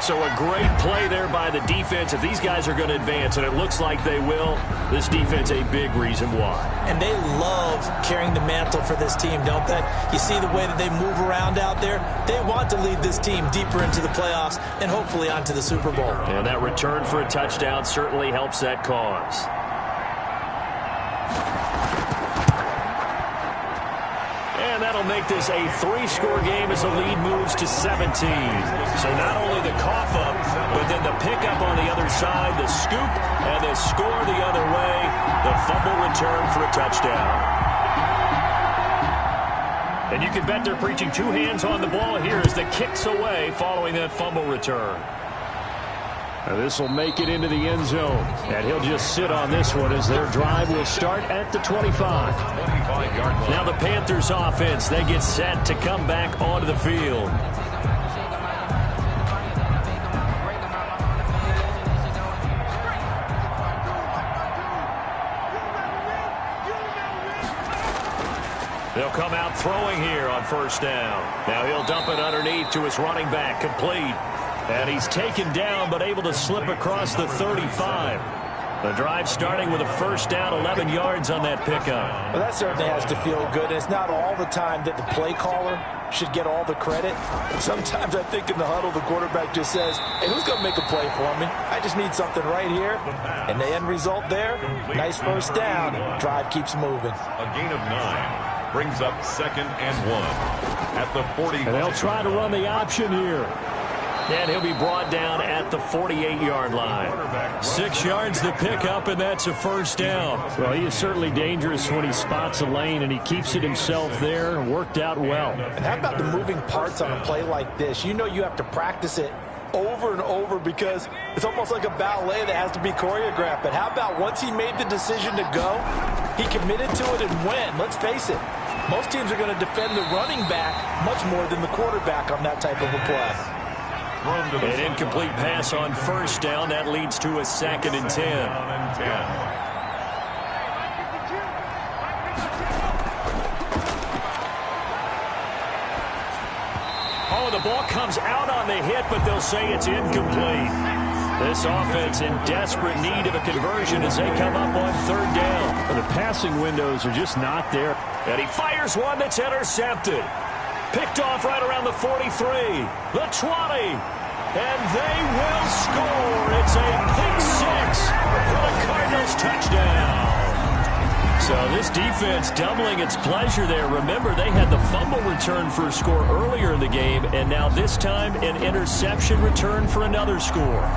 So a great play there by the defense. If these guys are going to advance, and it looks like they will, this defense a big reason why. And they love carrying the mantle for this team, don't they? You see the way that they move around out there? They want to lead this team deeper into the playoffs and hopefully onto the Super Bowl. And that return for a touchdown certainly helps that cause. And that'll make this a 3-score game as the lead moves to 17. So not only the cough up, but then the pickup on the other side, the scoop, and the score the other way, the fumble return for a touchdown. And you can bet they're preaching 2 hands on the ball here as the kick's away following that fumble return. This will make it into the end zone. And he'll just sit on this one as their drive will start at the 25. Now the Panthers offense, they get set to come back onto the field. They'll come out throwing here on first down. Now he'll dump it underneath to his running back, complete. And he's taken down but able to slip across the 35. The drive starting with a first down, 11 yards on that pickup. Well, that certainly has to feel good. It's not all the time that the play caller should get all the credit. Sometimes I think in the huddle, the quarterback just says, hey, who's going to make a play for me? I just need something right here. And the end result there, nice first down. Drive keeps moving. A gain of 9 brings up 2nd and 1 at the 40. And they'll try to run the option here. And he'll be brought down at the 48-yard line. 6 yards to pick up, and that's a first down. Well, he is certainly dangerous when he spots a lane, and he keeps it himself there. Worked out well. And how about the moving parts on a play like this? You know you have to practice it over and over because it's almost like a ballet that has to be choreographed. But how about once he made the decision to go, he committed to it and went. Let's face it, most teams are going to defend the running back much more than the quarterback on that type of a play. An incomplete pass on first down. That leads to a 2nd and 10. Oh, the ball comes out on the hit, but they'll say it's incomplete. This offense in desperate need of a conversion as they come up on 3rd down. Well, the passing windows are just not there. And he fires one that's intercepted. Picked off right around the 43, the 20, and they will score. It's a pick 6 for the Cardinals touchdown. So this defense doubling its pleasure there. Remember, they had the fumble return for a score earlier in the game, and now this time an interception return for another score.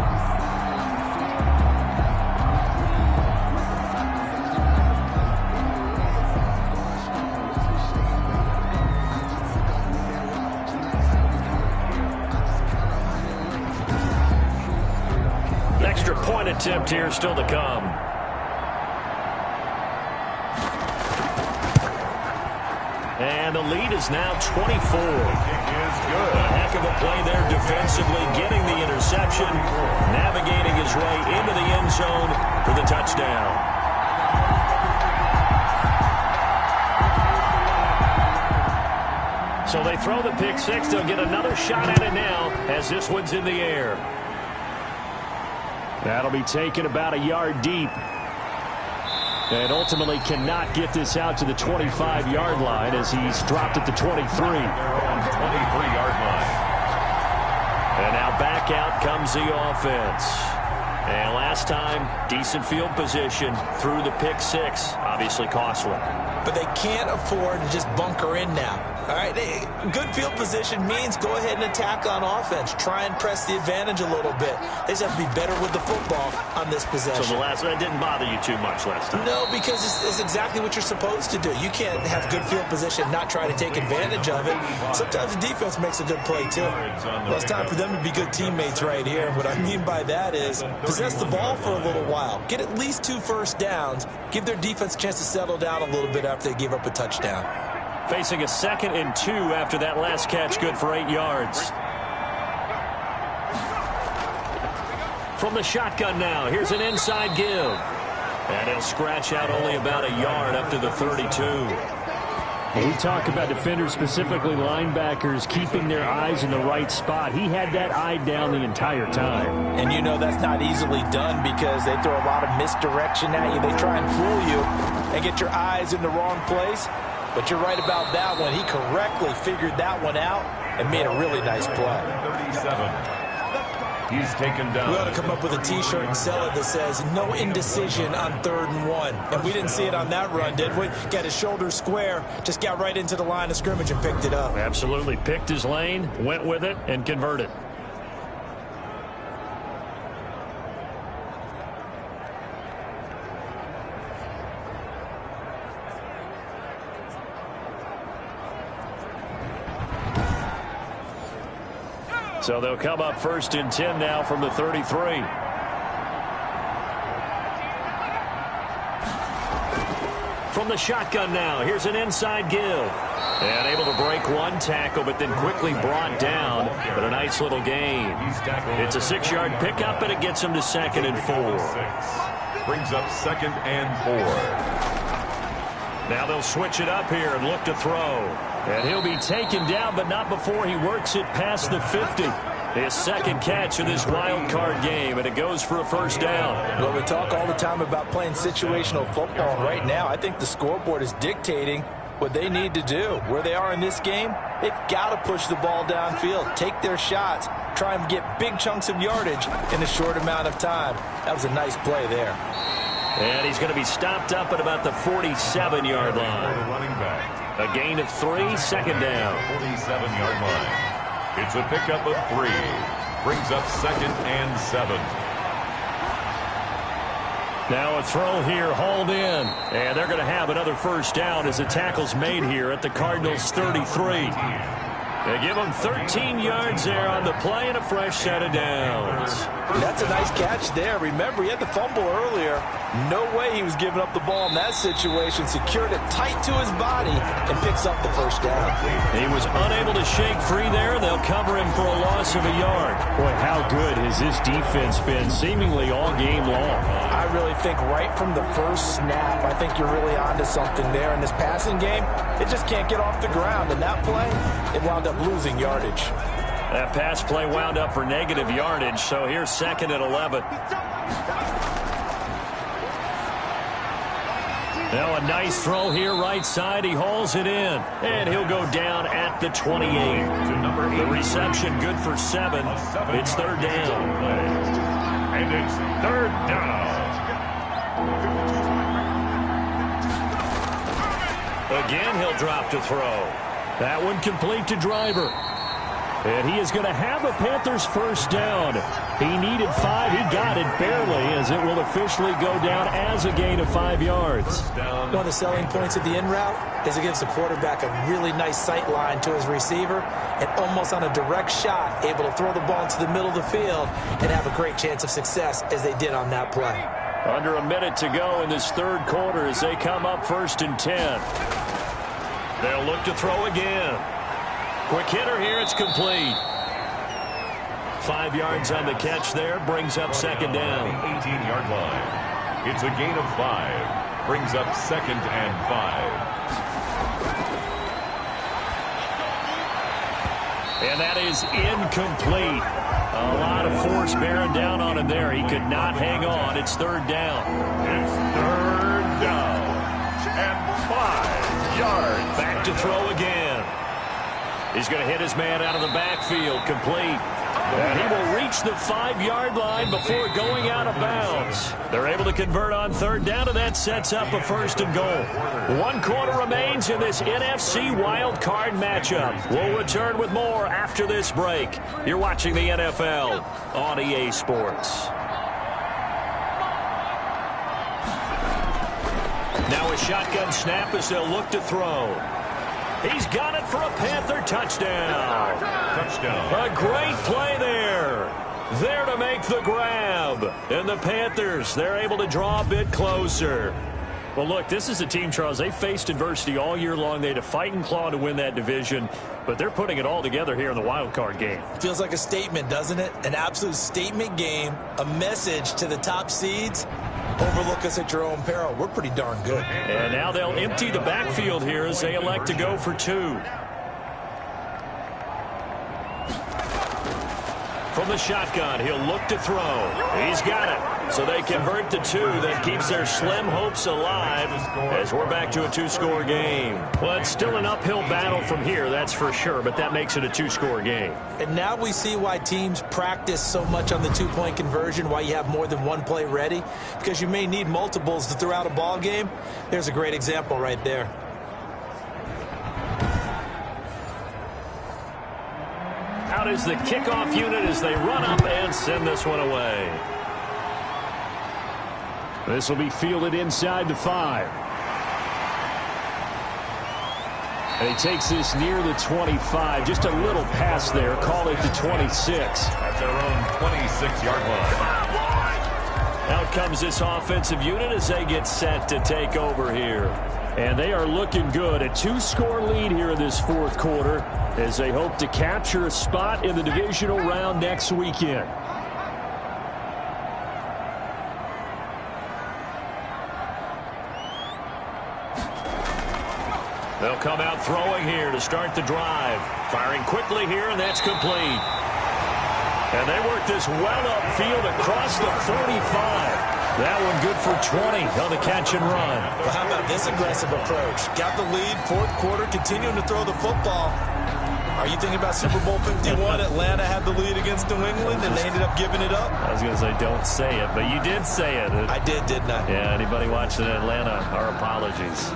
Point attempt here still to come. And the lead is now 24. A heck of a play there defensively, getting the interception, navigating his way into the end zone for the touchdown. So they throw the pick 6. They'll get another shot at it now as this one's in the air. That'll be taken about a yard deep. And ultimately cannot get this out to the 25-yard line as he's dropped at the 23. They're on 23-yard line. And now back out comes the offense. And last time, decent field position through the pick 6. Obviously costly. But they can't afford to just bunker in now. All right, good field position means go ahead and attack on offense. Try and press the advantage a little bit. They just have to be better with the football on this possession. So that didn't bother you too much last time? No, because it's exactly what you're supposed to do. You can't have good field position, not try to take advantage of it. Sometimes the defense makes a good play, too. Well, it's time for them to be good teammates right here. What I mean by that is possess the ball for a little while. Get at least 2 first downs. Give their defense a chance to settle down a little bit after they give up a touchdown. Facing a 2nd and 2 after that last catch, good for 8 yards. From the shotgun now, here's an inside give. And he'll scratch out only about a yard up to the 32. When we talk about defenders, specifically linebackers, keeping their eyes in the right spot, he had that eye down the entire time. And you know that's not easily done because they throw a lot of misdirection at you. They try and fool you and get your eyes in the wrong place. But you're right about that one. He correctly figured that one out and made a really nice play. 37. He's taken down. We ought to come up with a T-shirt and sell it that says, no indecision on 3rd and 1. And we didn't see it on that run, did we? Got his shoulders square, just got right into the line of scrimmage and picked it up. Absolutely. Picked his lane, went with it, and converted. So they'll come up 1st and 10 now from the 33. From the shotgun now, here's an inside give. And able to break one tackle, but then quickly brought down. But a nice little gain. It's a 6-yard pickup, and it gets him to 2nd and 4. Brings up 2nd and 4. Now they'll switch it up here and look to throw. And he'll be taken down, but not before he works it past the 50. His second catch of this wild card game, and it goes for a first down. Well, we talk all the time about playing situational football. Right now, I think the scoreboard is dictating what they need to do. Where they are in this game, they've got to push the ball downfield, take their shots, try and get big chunks of yardage in a short amount of time. That was a nice play there. And he's going to be stopped up at about the 47-yard line. Running back. A gain of 3, second down. 47-yard line. It's a pickup of 3. Brings up 2nd and 7. Now a throw here, hauled in. And they're going to have another first down as the tackle's made here at the Cardinals' 33. They give him 13 yards there on the play and a fresh set of downs. That's a nice catch there. Remember, he had the fumble earlier. No way he was giving up the ball in that situation. Secured it tight to his body and picks up the first down. He was unable to shake free there. They'll cover him for a loss of a yard. Boy, how good has this defense been seemingly all game long? I really think right from the first snap, I think you're really onto something there. In this passing game, it just can't get off the ground. And that play, it wound up losing yardage. That pass play wound up for negative yardage, so here's 2nd and 11. Now a nice throw here, right side. He hauls it in, and he'll go down at the 28. The reception good for 7. It's 3rd down. And it's 3rd down. Again, he'll drop to throw. That one complete to Driver. And he is going to have a Panthers first down. He needed 5. He got it barely, as it will officially go down as a gain of 5 yards. One of the selling points of the in route is it gives the quarterback a really nice sight line to his receiver and almost on a direct shot able to throw the ball into the middle of the field and have a great chance of success as they did on that play. Under a minute to go in this 3rd quarter as they come up 1st and 10. They'll look to throw again. Quick hitter here, it's complete. 5 yards on the catch there, brings up 2nd down. 18-yard line. It's a gain of 5. Brings up 2nd and 5. And that is incomplete. A lot of force bearing down on him there. He could not hang on. It's 3rd down. It's 3rd down. And 5 yards. Back to throw again. He's going to hit his man out of the backfield, complete. And he will reach the 5-yard line before going out of bounds. They're able to convert on 3rd down, and that sets up a 1st and goal. 1 quarter remains in this NFC wild card matchup. We'll return with more after this break. You're watching the NFL on EA Sports. Now a shotgun snap as they'll look to throw. He's got it for a Panther touchdown. Touchdown. A great play there. There to make the grab. And the Panthers, they're able to draw a bit closer. Well, look, this is a team, Charles. They faced adversity all year long. They had to fight and claw to win that division, but they're putting it all together here in the wild card game. Feels like a statement, doesn't it? An absolute statement game, a message to the top seeds. Overlook us at your own peril. We're pretty darn good. And now they'll empty the backfield here as they elect to go for 2. From the shotgun, he'll look to throw. He's got it. So they convert to 2. That keeps their slim hopes alive as we're back to a 2-score game. Well, it's still an uphill battle from here, that's for sure, but that makes it a 2-score game. And now we see why teams practice so much on the 2-point conversion, why you have more than one play ready, because you may need multiples to throw out a ball game. There's a great example right there. Out is the kickoff unit as they run up and send this one away. This will be fielded inside the 5. And he takes this near the 25. Just a little pass there. Call it the 26. At their own 26-yard line. Out comes this offensive unit as they get set to take over here. And they are looking good. A 2-score lead here in this 4th quarter as they hope to capture a spot in the divisional round next weekend. They'll come out throwing here to start the drive. Firing quickly here, and that's complete. And they work this well upfield across the 45. That one good for 20 on the catch and run. Well, how about this aggressive approach? Got the lead, fourth quarter, continuing to throw the football. Are you thinking about Super Bowl 51? Atlanta had the lead against New England, and they ended up giving it up? I was going to say, don't say it, but you did say it. I did, didn't I? Yeah, anybody watching Atlanta, our apologies.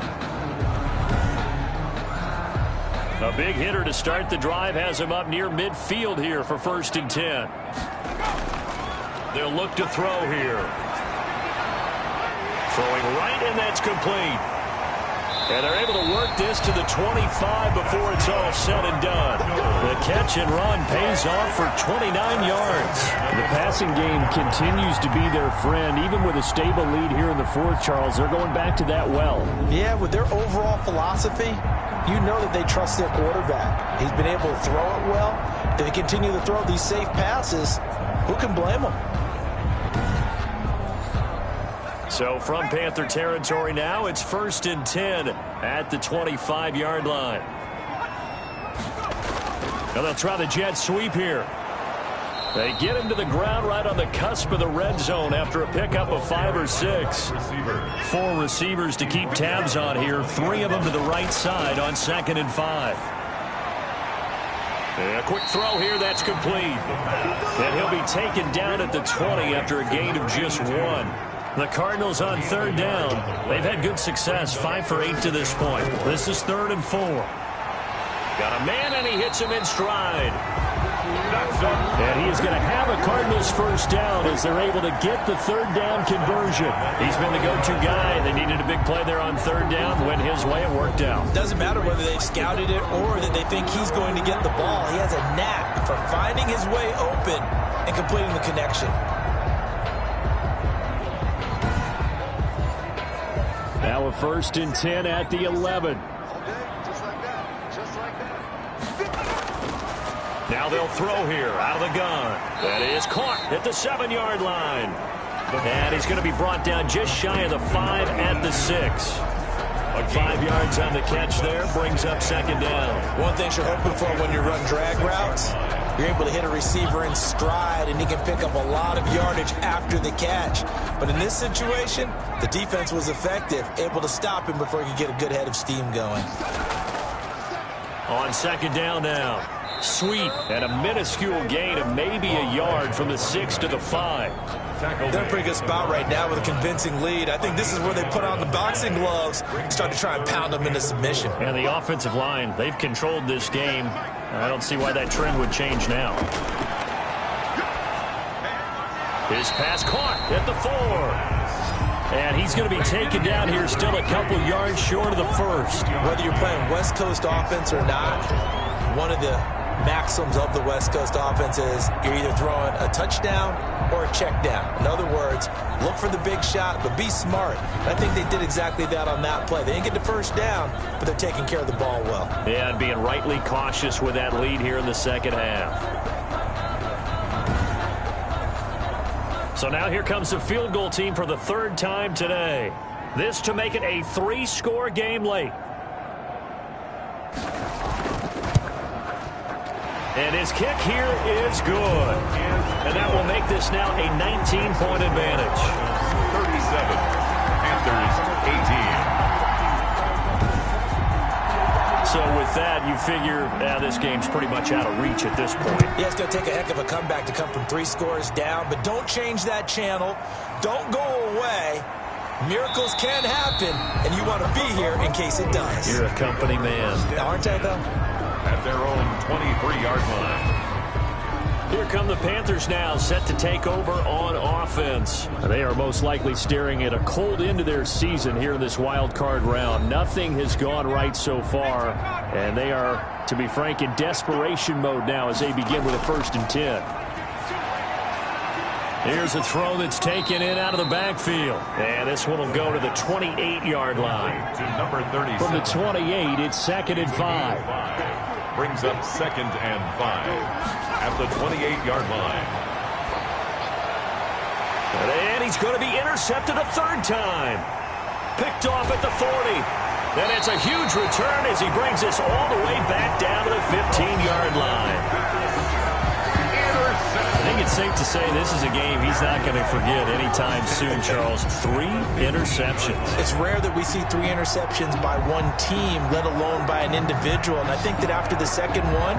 A big hitter to start the drive has him up near midfield here for 1st and 10. They'll look to throw here. Throwing right, and that's complete. And they're able to work this to the 25 before it's all said and done. The catch and run pays off for 29 yards. The passing game continues to be their friend. Even with a stable lead here in the fourth, Charles, they're going back to that well. Yeah, with their overall philosophy, you know that they trust their quarterback. He's been able to throw it well. If they continue to throw these safe passes, who can blame them? So from Panther territory now, it's 1st and 10 at the 25-yard line. Now they'll try the jet sweep here. They get him to the ground right on the cusp of the red zone after a pickup of 5 or 6. 4 receivers to keep tabs on here. 3 of them to the right side on 2nd and 5. A quick throw here, that's complete. And he'll be taken down at the 20 after a gain of just 1. The Cardinals on 3rd down. They've had good success, 5 for 8 to this point. This is 3rd and 4. Got a man, and he hits him in stride. And he is going to have a Cardinals first down as they're able to get the 3rd down conversion. He's been the go-to guy. They needed a big play there on 3rd down. Went his way, it worked out. Doesn't matter whether they've scouted it or that they think he's going to get the ball. He has a knack for finding his way open and completing the connection. Now a 1st and 10 at the 11. Now they'll throw here out of the gun. That is caught at the 7-yard line. And he's going to be brought down just shy of the 5 at the 6. 5 yards on the catch there brings up 2nd down. One thing you're hoping for when you run drag routes, you're able to hit a receiver in stride, and he can pick up a lot of yardage after the catch. But in this situation, the defense was effective, able to stop him before he could get a good head of steam going. On 2nd down now. Sweep and a minuscule gain of maybe a yard from the 6 to the 5. They're in a pretty good spot right now with a convincing lead. I think this is where they put on the boxing gloves and start to try and pound them into submission. And the offensive line, they've controlled this game. I don't see why that trend would change now. His pass caught at the 4. And he's going to be taken down here still a couple yards short of the 1st. Whether you're playing West Coast offense or not, one of the maxims of the West Coast offense is you're either throwing a touchdown or a check down. In other words, look for the big shot, but be smart. I think they did exactly that on that play. They didn't get the first down, but they're taking care of the ball well. Yeah, and being rightly cautious with that lead here in the 2nd half. So now here comes the field goal team for the 3rd time today. This to make it a 3-score game late. And his kick here is good. And that will make this now a 19-point advantage. 37, Panthers 18. So with that, you figure this game's pretty much out of reach at this point. Yeah, it's going to take a heck of a comeback to come from 3 scores down, but don't change that channel. Don't go away. Miracles can happen, and you want to be here in case it does. You're a company man. Aren't I, though? At their own 23-yard line. Here come the Panthers now, set to take over on offense. They are most likely staring at a cold end to their season here in this wild card round. Nothing has gone right so far, and they are, to be frank, in desperation mode now as they begin with a 1st and 10. Here's a throw that's taken in out of the backfield. And this one will go to the 28-yard line. To number 37. From the 28, it's 2nd and 5. Brings up 2nd and 5 at the 28-yard line. And he's going to be intercepted a 3rd time. Picked off at the 40. And it's a huge return as he brings this all the way back down to the 15-yard line. to say this is a game he's not going to forget anytime soon, Charles. 3 interceptions. It's rare that we see 3 interceptions by one team, let alone by an individual. And I think that after the second one,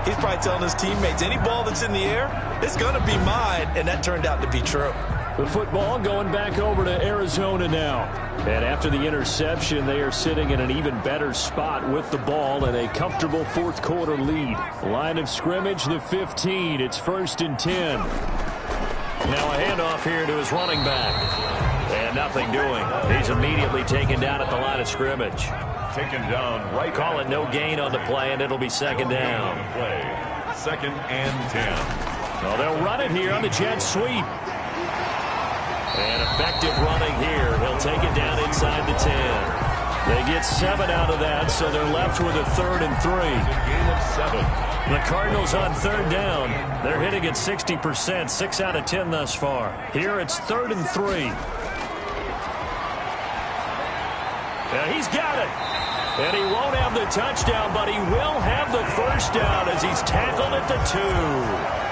he's probably telling his teammates, any ball that's in the air, it's going to be mine. And that turned out to be true. The football going back over to Arizona now. And after the interception, they are sitting in an even better spot with the ball and a comfortable fourth quarter lead. Line of scrimmage, the 15. It's 1st and 10. Now a handoff here to his running back. And nothing doing. He's immediately taken down at the line of scrimmage. Taken down right. Call it no gain on the play, and it'll be second down. 2nd and 10. Well, they'll run it here on the jet sweep. And effective running here. He'll take it down inside the 10. They get 7 out of that, so they're left with a 3rd and 3. Gain of 7. The Cardinals on 3rd down. They're hitting at 60%, 6 out of 10 thus far. Here it's 3rd and 3. Now he's got it. And he won't have the touchdown, but he will have the first down as he's tackled at the 2.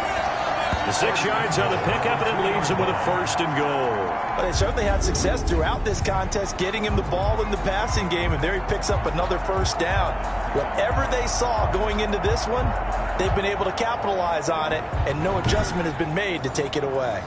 The 6 yards on the pickup, and it leaves him with a 1st and goal. Well, they certainly had success throughout this contest, getting him the ball in the passing game, and there he picks up another first down. Whatever they saw going into this one, they've been able to capitalize on it, and no adjustment has been made to take it away.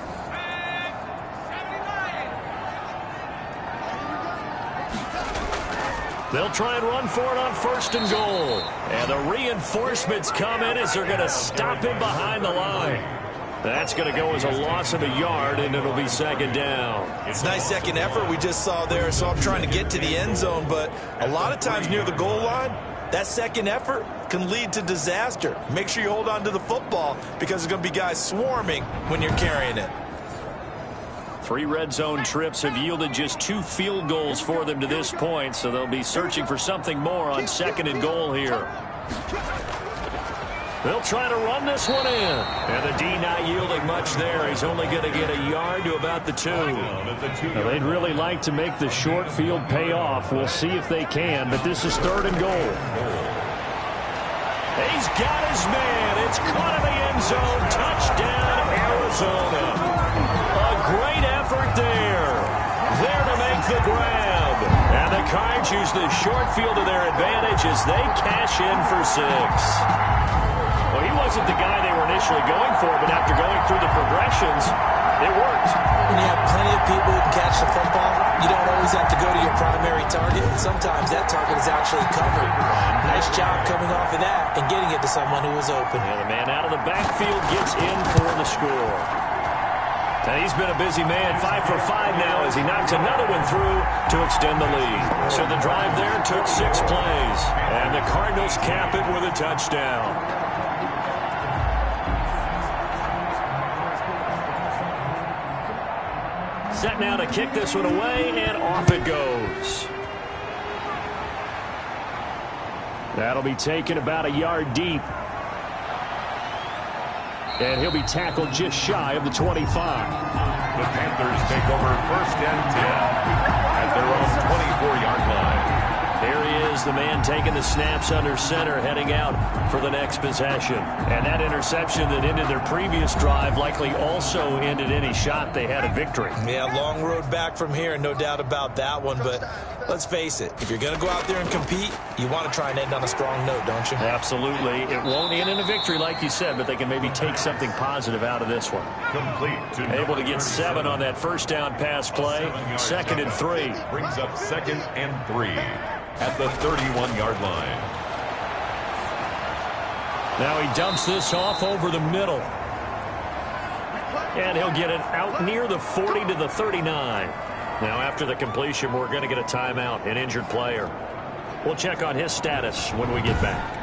They'll try and run for it on 1st and goal. And the reinforcements come in as they're going to stop him behind the line. That's going to go as a loss of a yard, and it'll be 2nd down. It's a nice second effort we just saw there, so I'm trying to get to the end zone, but a lot of times near the goal line, that second effort can lead to disaster. Make sure you hold on to the football because there's going to be guys swarming when you're carrying it. 3 red zone trips have yielded just 2 field goals for them to this point, so they'll be searching for something more on 2nd and goal here. They'll try to run this one in. And the D not yielding much there. He's only going to get a yard to about the 2. Now, they'd really like to make the short field pay off. We'll see if they can, but this is 3rd and goal. He's got his man. It's caught in the end zone. Touchdown, Arizona. A great effort there. There to make the grab. And the Cards use the short field to their advantage as they cash in for 6. Well, he wasn't the guy they were initially going for, but after going through the progressions, it worked. When you have plenty of people who can catch the football, you don't always have to go to your primary target. Sometimes that target is actually covered. Nice job coming off of that and getting it to someone who was open. And the man out of the backfield gets in for the score. Now he's been a busy man, 5 for 5 now as he knocks another one through to extend the lead. So the drive there took 6 plays. And the Cardinals cap it with a touchdown. Set now to kick this one away, and off it goes. That'll be taken about a yard deep. And he'll be tackled just shy of the 25. The Panthers take over 1st and 10 at their own 24-yard line. There he is, the man taking the snaps under center, heading out for the next possession. And that interception that ended their previous drive likely also ended any shot they had at victory. Yeah, long road back from here, no doubt about that one. But let's face it, if you're going to go out there and compete, you want to try and end on a strong note, don't you? Absolutely. It won't end in a victory, like you said, but they can maybe take something positive out of this one. Complete. Able to get 7 on that first down pass play. 2nd and 3. Brings up 2nd and 3 at the 31-yard line. Now he dumps this off over the middle. And he'll get it out near the 40 to the 39. Now after the completion, we're going to get a timeout, an injured player. We'll check on his status when we get back.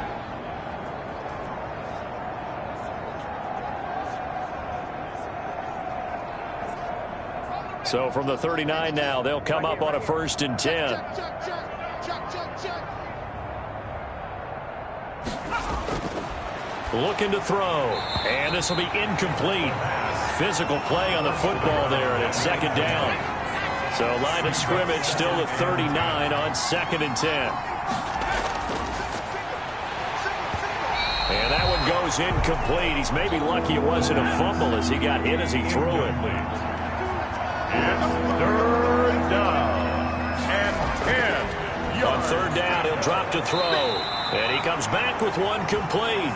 So from the 39 now, they'll come up on a 1st and 10. Looking to throw. And this will be incomplete. Physical play on the football there, and it's 2nd down. So line of scrimmage still the 39 on 2nd and 10. And that one goes is incomplete. He's maybe lucky it wasn't a fumble as he got hit as he threw it. It's third down and 10 On yards. third down, he'll drop to throw. And he comes back with one complete.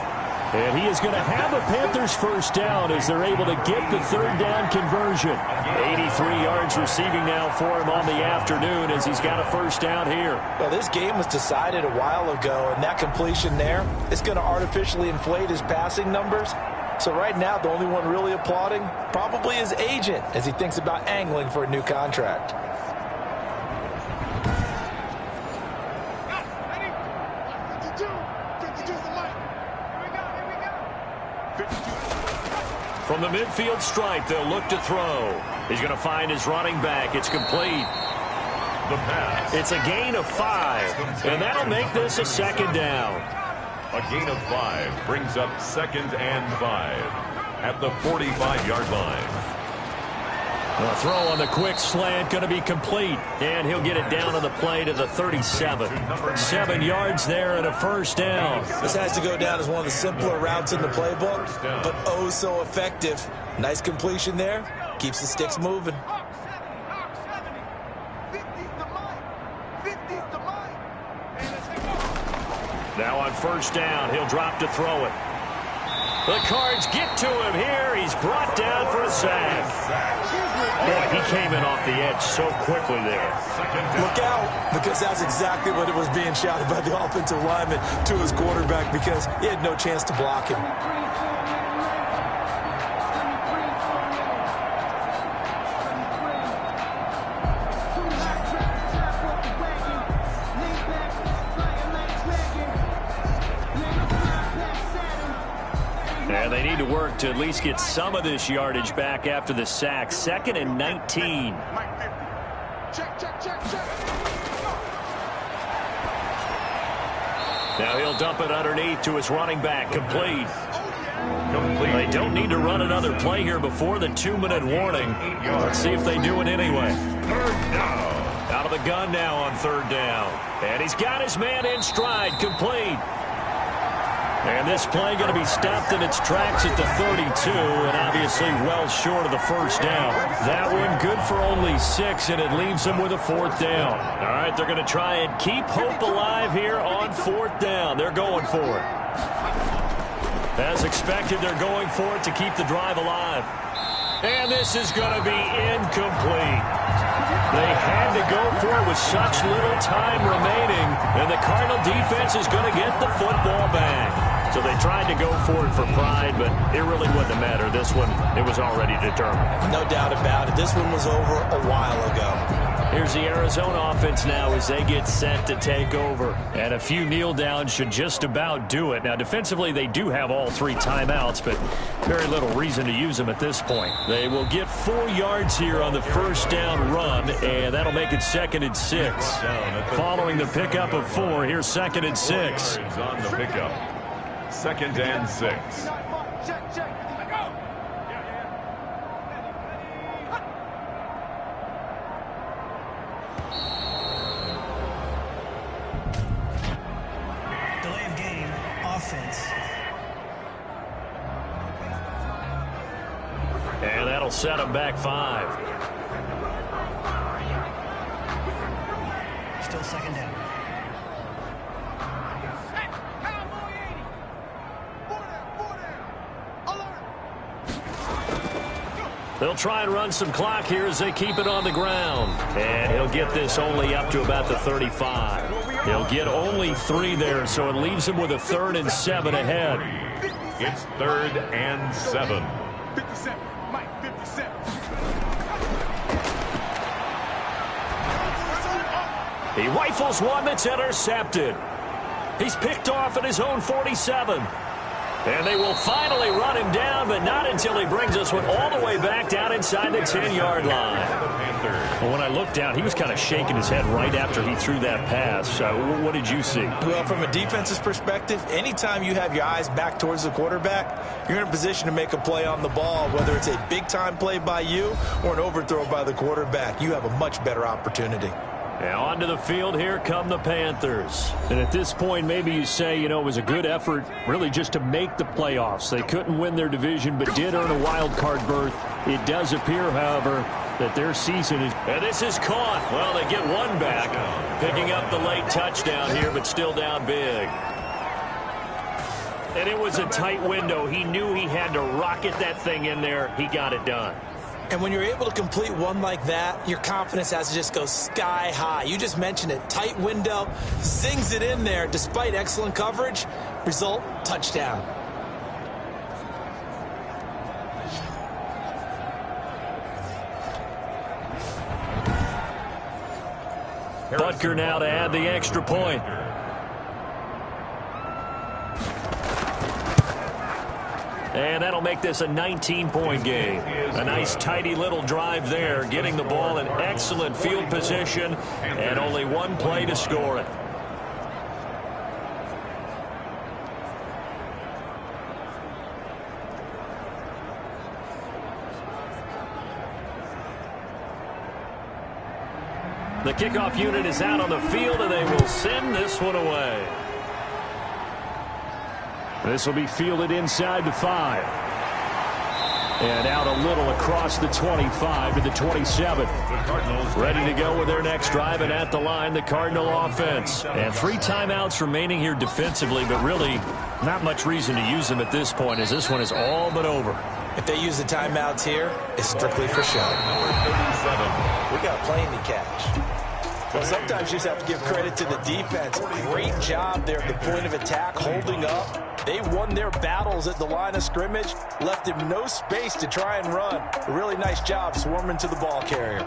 And he is going to have a Panthers first down as they're able to get the third down conversion. 83 yards receiving now for him on the afternoon as he's got a first down here. Well, this game was decided a while ago, and that completion there is going to artificially inflate his passing numbers. So right now, the only one really applauding probably his agent as he thinks about angling for a new contract. From the midfield stripe, they'll look to throw. He's going to find his running back. It's complete. The pass. It's a gain of 5, and that'll make this a second down. A gain of 5 brings up 2nd and 5 at the 45-yard line. The throw on the quick slant going to be complete, and he'll get it down on the play to the 37. 7 yards there and a first down. This has to go down as one of the simpler routes in the playbook, but oh so effective. Nice completion there. Keeps the sticks moving. Now on first down, he'll drop to throw it. The Cards get to him here. He's brought down for a sack. Boy, he came in off the edge so quickly there. Look out, because that's exactly what it was being shouted by the offensive lineman to his quarterback because he had no chance to block him. And they need to work to at least get some of this yardage back after the sack. 2nd and 19. Now he'll dump it underneath to his running back. Complete. They don't need to run another play here before the 2-minute warning. Let's see if they do it anyway. Third down. Out of the gun now on third down. And he's got his man in stride. Complete. And this play going to be stopped in its tracks at the 32, and obviously well short of the first down. That one good for only 6, and it leaves them with a 4th down. All right, they're going to try and keep hope alive here on 4th down. They're going for it. As expected, they're going for it to keep the drive alive. And this is going to be incomplete. They had to go for it with such little time remaining, and the Cardinal defense is going to get the football back. So they tried to go for it for pride, but it really wouldn't have mattered. This one, it was already determined. No doubt about it. This one was over a while ago. Here's the Arizona offense now as they get set to take over. And a few kneel downs should just about do it. Now, defensively, they do have all 3 timeouts, but very little reason to use them at this point. They will get 4 yards here on the first down run, and that'll make it 2nd and 6. Following the pickup of 4, here's 2nd and 6. On the pickup. 2nd and 6. Delay of game, offense. And that'll set them back 5. Still 2nd down. They'll try and run some clock here as they keep it on the ground. And he'll get this only up to about the 35. He'll get only 3 there, so it leaves him with a 3rd and 7 ahead. It's 3rd and 7. 57, Mike, 57. He rifles one that's intercepted. He's picked off at his own 47. And they will finally run him down, but not until he brings this one all the way back down inside the 10-yard line. Well, when I looked down, he was kind of shaking his head right after he threw that pass. What did you see? Well, from a defense's perspective, anytime you have your eyes back towards the quarterback, you're in a position to make a play on the ball, whether it's a big-time play by you or an overthrow by the quarterback. You have a much better opportunity. Now onto the field, here come the Panthers. And at this point, maybe you say, it was a good effort really just to make the playoffs. They couldn't win their division, but did earn a wild card berth. It does appear, however, that their season is... And this is caught. Well, they get one back, picking up the late touchdown here, but still down big. And it was a tight window. He knew he had to rocket that thing in there. He got it done. And when you're able to complete one like that, your confidence has to just go sky high. You just mentioned it. Tight window, zings it in there despite excellent coverage. Result, touchdown. Butker now to add the extra point. And that'll make this a 19-point game. A nice, tidy little drive there, getting the ball in excellent field position, and only one play to score it. The kickoff unit is out on the field, and they will send this one away. This will be fielded inside the 5. And out a little across the 25 to the 27. Ready to go with their next drive, and at the line, the Cardinal offense. And 3 timeouts remaining here defensively, but really not much reason to use them at this point, as this one is all but over. If they use the timeouts here, it's strictly for show. Number 37. We got a plane to catch. Well, sometimes you just have to give credit to the defense. Great job there at the point of attack, holding up. They won their battles at the line of scrimmage, left him no space to try and run. A really nice job swarming to the ball carrier.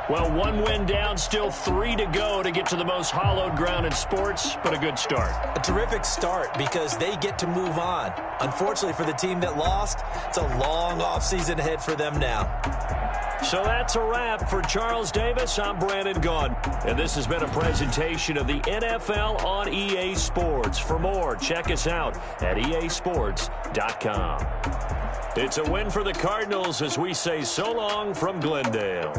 Well, 1 win down, still 3 to go to get to the most hallowed ground in sports, but a good start. A terrific start because they get to move on. Unfortunately for the team that lost, it's a long offseason ahead for them now. So that's a wrap for Charles Davis. I'm Brandon Gaudin, and this has been a presentation of the NFL on EA Sports. For more, check us out at easports.com. It's a win for the Cardinals as we say so long from Glendale.